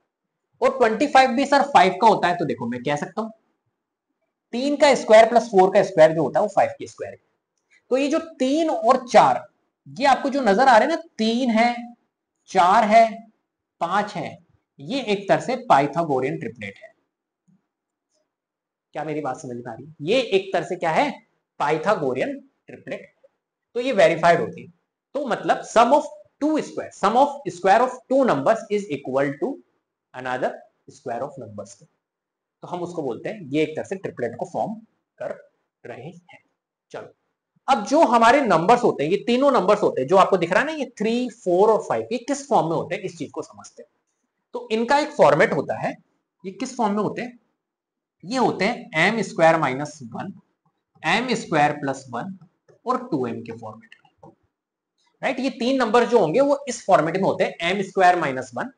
[SPEAKER 1] और 25 भी सर 5 का होता है। तो देखो मैं कह सकता हूं तीन का स्क्वायर प्लस फोर का स्क्वायर जो होता है वो 5 के स्क्वायर है। तो ये जो तीन और चार, ये आपको जो नजर आ रहे हैं ना, तीन है, चार है, पांच है, ये एक तरह से पाइथागोरियन ट्रिपलेट है। क्या मेरी बात समझ में आ रही है? ये एक तरह से क्या है, पाइथागोरियन ट्रिपलेट। तो ये वेरीफाइड होती है। तो मतलब sum of two square, sum of square of two numbers is equal to another square of numbers. तो हम उसको बोलते हैं, ये एक तरह से ट्रिपलेट को फॉर्म कर रहे हैं। चलो, अब जो हमारे नंबर्स होते हैं, ये तीनों नंबर्स होते हैं जो आपको दिख रहा है ना, ये 3, 4 और 5, ये किस फॉर्म में होते हैं इस चीज को समझते हैं। तो इनका एक फॉर्मेट होता है, ये किस फॉर्म में होते हैं, ये होते हैं m square minus one, m square plus one और टू एम के फॉर्मेट में, राइट। ये तीन नंबर जो होंगे वो इस फॉर्मेट में होते हैं, m square minus one,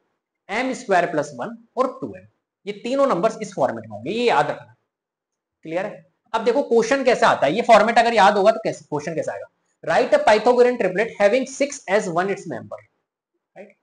[SPEAKER 1] m square plus one और टू एम। ये तीनों नंबर्स इस फॉर्मेट में होंगे, ये याद रखना। क्लियर है? अब देखो क्वेश्चन कैसे आता है, ये फॉर्मेट अगर याद होगा तो कैसे क्वेश्चन कैसे आएगा, right a Pythagorean triplet having 6 as one its member, right.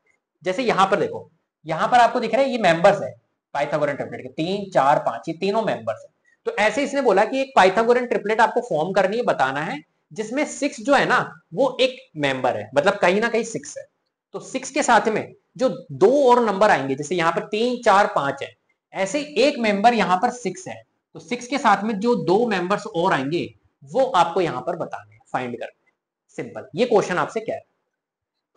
[SPEAKER 1] जैसे यहां पर देखो, यहां पर आपको दिख रहा है ये मेंबर्स है पाइथागोरियन ट्रिपलेट के, 3, 4, 5, ये तीनों मेंबर्स है। तो ऐसे इसने बोला कि एक पाइथागोरियन ट्रिपलेट आपको फॉर्म करनी है, बताना है, जिसमें 6 जो है ना वो एक मेंबर है, मतलब कहीं ना कहीं 6 है। तो 6 के साथ में जो दो और नंबर आएंगे, जैसे यहां पर 3, 4, 5 है, ऐसे एक मेंबर यहां पर 6 है, तो 6 के साथ में जो दो मेंबर्स और आएंगे वो आपको यहां पर बताने हैं, फाइंड करने। सिंपल, ये क्वेश्चन आपसे क्या है।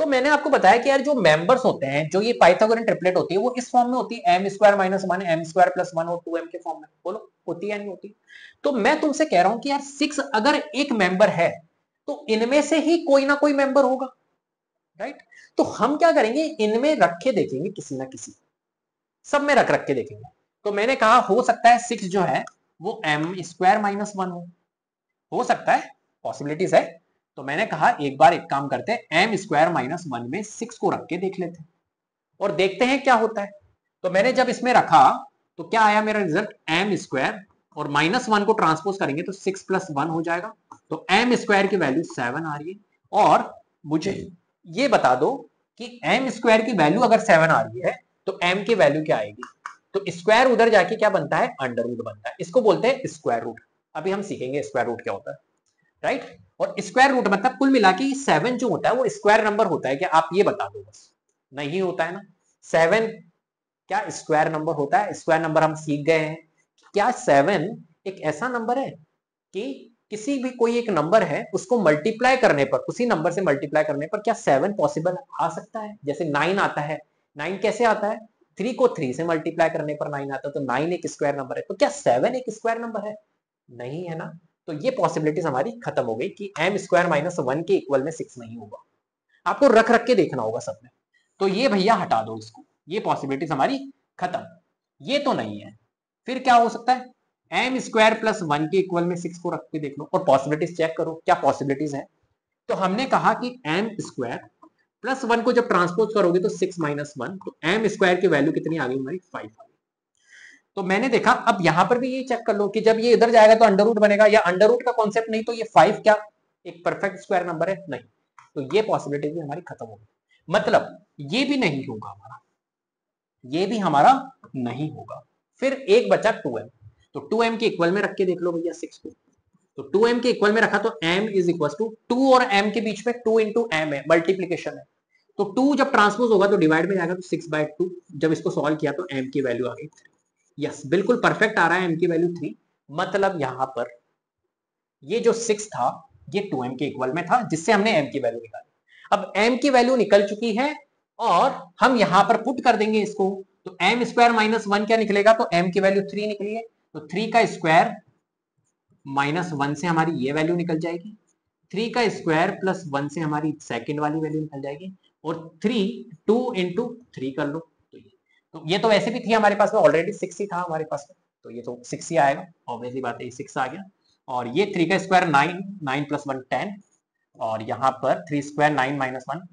[SPEAKER 1] तो मैंने आपको बताया कि यार जो मेंबर्स होते हैं, जो ये पाइथागोरियन ट्रिपलेट होती है, वो इस फॉर्म में होती है, m square minus one, m square plus one और टू एम के फॉर्म में। बोलो होती है या नहीं होती? तो मैं तुमसे कह रहा हूं कि यार 6 अगर एक मेंबर है तो इनमें से ही कोई ना कोई मेंबर होगा, राइट। तो हम क्या करेंगे, इनमें रख के देखेंगे, किसी ना किसी सब में रख रख के देखेंगे। तो मैंने कहा हो सकता है 6 जो है वो एम स्क्वायर माइनस वन हो सकता है, पॉसिबिलिटीज है। तो मैंने कहा एक बार एक काम करते हैं, एम स्क्वायर माइनस वन में 6 को रख के देख लेते हैं और देखते हैं क्या होता है। तो मैंने जब इसमें रखा तो क्या आया मेरा रिजल्ट, एम स्क्वायर और माइनस वन को ट्रांसपोज करेंगे तो 6 प्लस वन हो जाएगा। तो एम स्क्वायर की वैल्यू 7 आ रही है, और मुझे ये बता दो कि एम स्क्वायर की वैल्यू अगर 7 आ रही है तो एम की वैल्यू क्या आएगी। तो स्क्वायर उधर जाके क्या बनता है, अंडर रूट बनता है, इसको बोलते हैं स्क्वायर रूट। अभी हम सीखेंगे स्क्वायर रूट क्या होता है, राइट। और स्क्वायर रूट मतलब कुल मिला के 7 जो होता है वो स्क्वायर नंबर होता है, क्या आप ये बता दो बस। नहीं होता है ना, 7 क्या स्क्वायर नंबर होता है? स्क्वायर नंबर हम सीख गए हैं। क्या 7 एक ऐसा नंबर है कि किसी भी कोई एक नंबर है उसको मल्टीप्लाई करने पर, उसी नंबर से मल्टीप्लाई करने पर क्या 7 पॉसिबल आ सकता है? जैसे 9 आता है, 9 कैसे आता है, 3 को 3 से मल्टीप्लाई करने पर 9 आता है, तो 9 एक स्क्वायर नंबर है। तो क्या 7 एक स्क्वायर नंबर है? नहीं है ना। तो ये पॉसिबिलिटीज हमारी खत्म हो गई कि एम स्क्वायर माइनस वन के इक्वल में 6 नहीं होगा। आपको रख रख के देखना होगा सब में। तो ये भैया हटा दो इसको, ये पॉसिबिलिटीज हमारी खत्म, ये तो नहीं है। फिर क्या हो सकता है, एम स्क्वायर प्लस वन के इक्वल में 6 को रख के देख लो और पॉसिबिलिटीज चेक करो क्या पॉसिबिलिटीज है। तो हमने कहा कि एम स्क्वायर प्लस वन को जब ट्रांसपोज करोगे तो 6 माइनस वन, तो एम स्क्वायर की वैल्यू कितनी आ गई हमारी, 5 आ गई। तो मैंने देखा, अब यहां पर भी ये चेक कर लो कि जब ये इधर जाएगा तो अंडर रूट बनेगा, या अंडर रूट का कॉन्सेप्ट नहीं तो ये 5 क्या एक परफेक्ट स्क्वायर नंबर है? नहीं। तो ये पॉसिबिलिटी भी हमारी खत्म हो गई, मतलब ये भी नहीं होगा हमारा, ये भी हमारा नहीं होगा। फिर एक बचा 2m। तो 2m के इक्वल में रख के देख लो भैया 6 को, तो 2m के इक्वल में रखा तो m इज इक्वल टू 2 और m के बीच में 2 इंटू m है, मल्टीप्लीकेशन है, तो 2 जब ट्रांसपोज होगा तो डिवाइड में जाएगा तो 6/2, जब इसको सॉल्व किया तो m की वैल्यू आ गई 3। यस, बिल्कुल परफेक्ट आ रहा है m की वैल्यू 3, मतलब यहां पर ये जो 6 था ये 2m के इक्वल में था, जिससे हमने m की वैल्यू निकाली। अब m की वैल्यू निकल चुकी है और हम यहां पर पुट कर देंगे इसको, तो m स्क्वायर माइनस 1 क्या निकलेगा, तो m की वैल्यू 3 निकली है, तो 3 का स्क्वायर माइनस 1 से हमारी ये वैल्यू निकल जाएगी, 3 का स्क्वायर प्लस 1 से हमारी सेकंड वाली वैल्यू निकल जाएगी, और 2 इंटू 3 कर लो, तो ये तो वैसे भी थी हमारे पास में, ऑलरेडी 6 ही था हमारे पास में, तो ये तो 6 ही आएगा, ऑब्वियसली बात है, ये 6 आ गया, और ये 3 का स्क्वायर 9, 9 प्लस 1 10, और यहाँ पर 3 स्क्वायर 9 माइनस 1,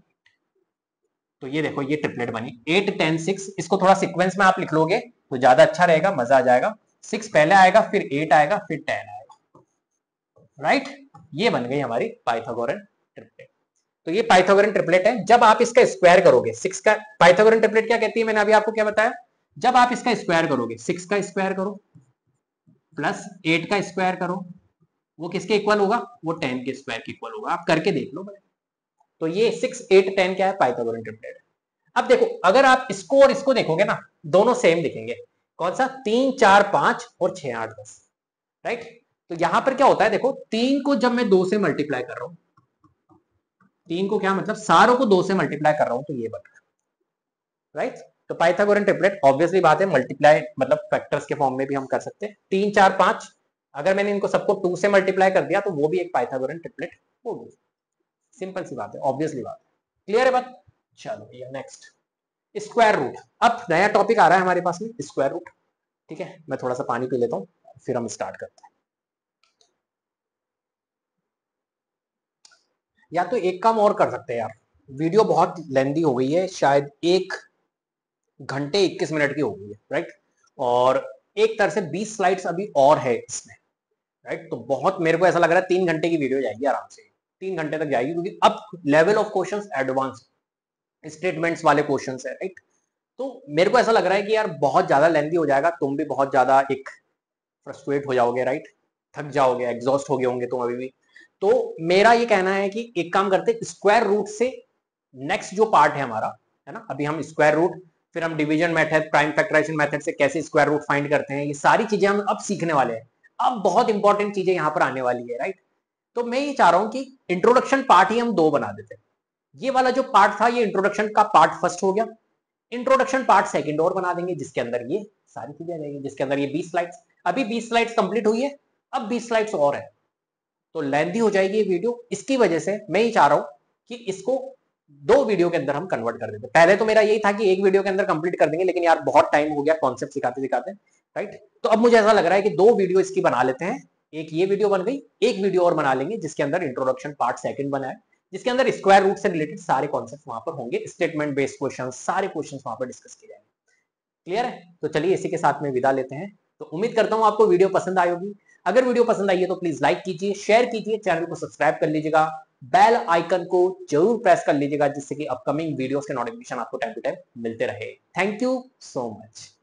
[SPEAKER 1] तो ये देखो ये ट्रिपलेट बनी 8 10 6, इसको थोड़ा सीक्वेंस में आप लिख लोगे तो ज्यादा अच्छा रहेगा, मजा आ जाएगा, 6 पहले आएगा, फिर 8 आएगा, फिर 10 आएगा, राइट। ये बन गई हमारी पाइथागोरन ट्रिपलेट। तो ये पाइथागोरन ट्रिपलेट है, जब आप इसका स्क्वायर करोगे 6 का, पाइथागोरन ट्रिपलेट क्या कहती है, मैंने अभी आपको क्या बताया, जब आप इसका स्क्वायर करोगे 6 का स्क्वायर करो प्लस 8 का स्क्वायर करो, वो किसके इक्वल होगा, वो 10 के स्क्वायर के इक्वल होगा, आप करके देख लो। तो ये 6 8 10 क्या है, पाइथागोरन ट्रिपलेट। अब देखो अगर आप इसको और इसको देखोगे ना, दोनों सेम दिखेंगे, कौन सा, 3 4 5 और 6 8 10, राइट। तो यहां पर क्या होता है, देखो 3 को जब मैं 2 से मल्टीप्लाई कर रहा हूं, 3 को क्या मतलब सारों को 2 से मल्टीप्लाई कर रहा हूं, तो ये बन रहा है, राइट। तो पाइथागोरन ट्रिपलेट ऑब्वियसली बात है, मल्टीप्लाई मतलब फैक्टर्स के फॉर्म में भी हम कर सकते हैं, 3 4 5, अगर मैंने इनको सबको 2 से मल्टीप्लाई कर दिया तो वो भी एक पाइथागोरन ट्रिपलेट होगी, सिंपल सी बात है, ऑब्वियसली बात है, क्लियर है बात। चलो भैया नेक्स्ट, स्क्वायर रूट। अब नया टॉपिक आ रहा है हमारे पास में, स्क्वायर रूट, ठीक है, मैं थोड़ा सा पानी पी लेता हूँ फिर हम स्टार्ट करते हैं। या तो एक काम और कर सकते हैं यार, वीडियो बहुत लेंदी हो गई है, शायद 1 घंटे 21 मिनट की हो गई है, राइट, और एक तरह से 20 स्लाइड्स अभी और है इसमें, राइट, तो बहुत मेरे को ऐसा लग रहा है 3 घंटे की वीडियो जाएगी आराम से, 3 घंटे तक जाएगी, क्योंकि अब level of questions advance statements वाले क्वेश्चंस है, राइट। तो मेरे को ऐसा लग रहा है कि यार बहुत ज्यादा लेंथी हो जाएगा, तुम भी बहुत ज्यादा एक फ्रस्ट्रेट हो जाओगे, राइट, थक जाओगे, एग्जॉस्ट हो गए होंगे तुम अभी भी। तो मेरा ये कहना है कि एक काम करते, स्क्वायर रूट से नेक्स्ट जो पार्ट है हमारा, है ना, अभी हम स्क्वायर रूट, फिर हम division method, prime factorization method से कैसे स्क्वायर रूट फाइंड करते हैं, ये सारी चीजें हम अब सीखने वाले हैं, अब बहुत इंपॉर्टेंट चीजें यहाँ पर आने वाली है, राइट। तो मैं ये चाह रहा हूँ कि इंट्रोडक्शन पार्ट ही हम 2 बना देते हैं, ये वाला जो पार्ट था ये इंट्रोडक्शन का पार्ट फर्स्ट हो गया, इंट्रोडक्शन पार्ट सेकंड और बना देंगे, जिसके अंदर ये सारी चीजें रहेंगी, जिसके अंदर ये 20 स्लाइड्स, अभी 20 स्लाइड्स कंप्लीट हुई है, अब 20 स्लाइड्स और है, तो लेंथी हो जाएगी ये वीडियो, इसकी वजह से मैं ये चाह रहा हूं कि इसको 2 वीडियो के अंदर हम कन्वर्ट कर देते। पहले तो मेरा यही था कि 1 वीडियो के अंदर कंप्लीट कर देंगे, लेकिन यार बहुत टाइम हो गया कॉन्सेप्ट सिखाते सिखाते, राइट। तो अब मुझे ऐसा लग रहा है कि 2 वीडियो इसकी बना लेते हैं, एक ये वीडियो बन गई, एक वीडियो और बना लेंगे जिसके अंदर इंट्रोडक्शन पार्ट सेकंड बना है, जिसके अंदर स्क्वायर रूट से रिलेटेड सारे कॉन्सेप्ट वहां पर होंगे, स्टेटमेंट बेस्ड क्वेश्चन, सारे क्वेश्चन वहां पर डिस्कस किए जाएंगे, क्लियर है। तो चलिए इसी के साथ में विदा लेते हैं, तो उम्मीद करता हूं आपको वीडियो पसंद आई होगी, अगर वीडियो पसंद आई है तो प्लीज लाइक कीजिए, शेयर कीजिए, चैनल को सब्सक्राइब कर लीजिएगा, बेल आइकन को जरूर प्रेस कर लीजिएगा, जिससे कि अपकमिंग वीडियोस के नोटिफिकेशन आपको टाइम टू टाइम मिलते रहे। Thank you so much.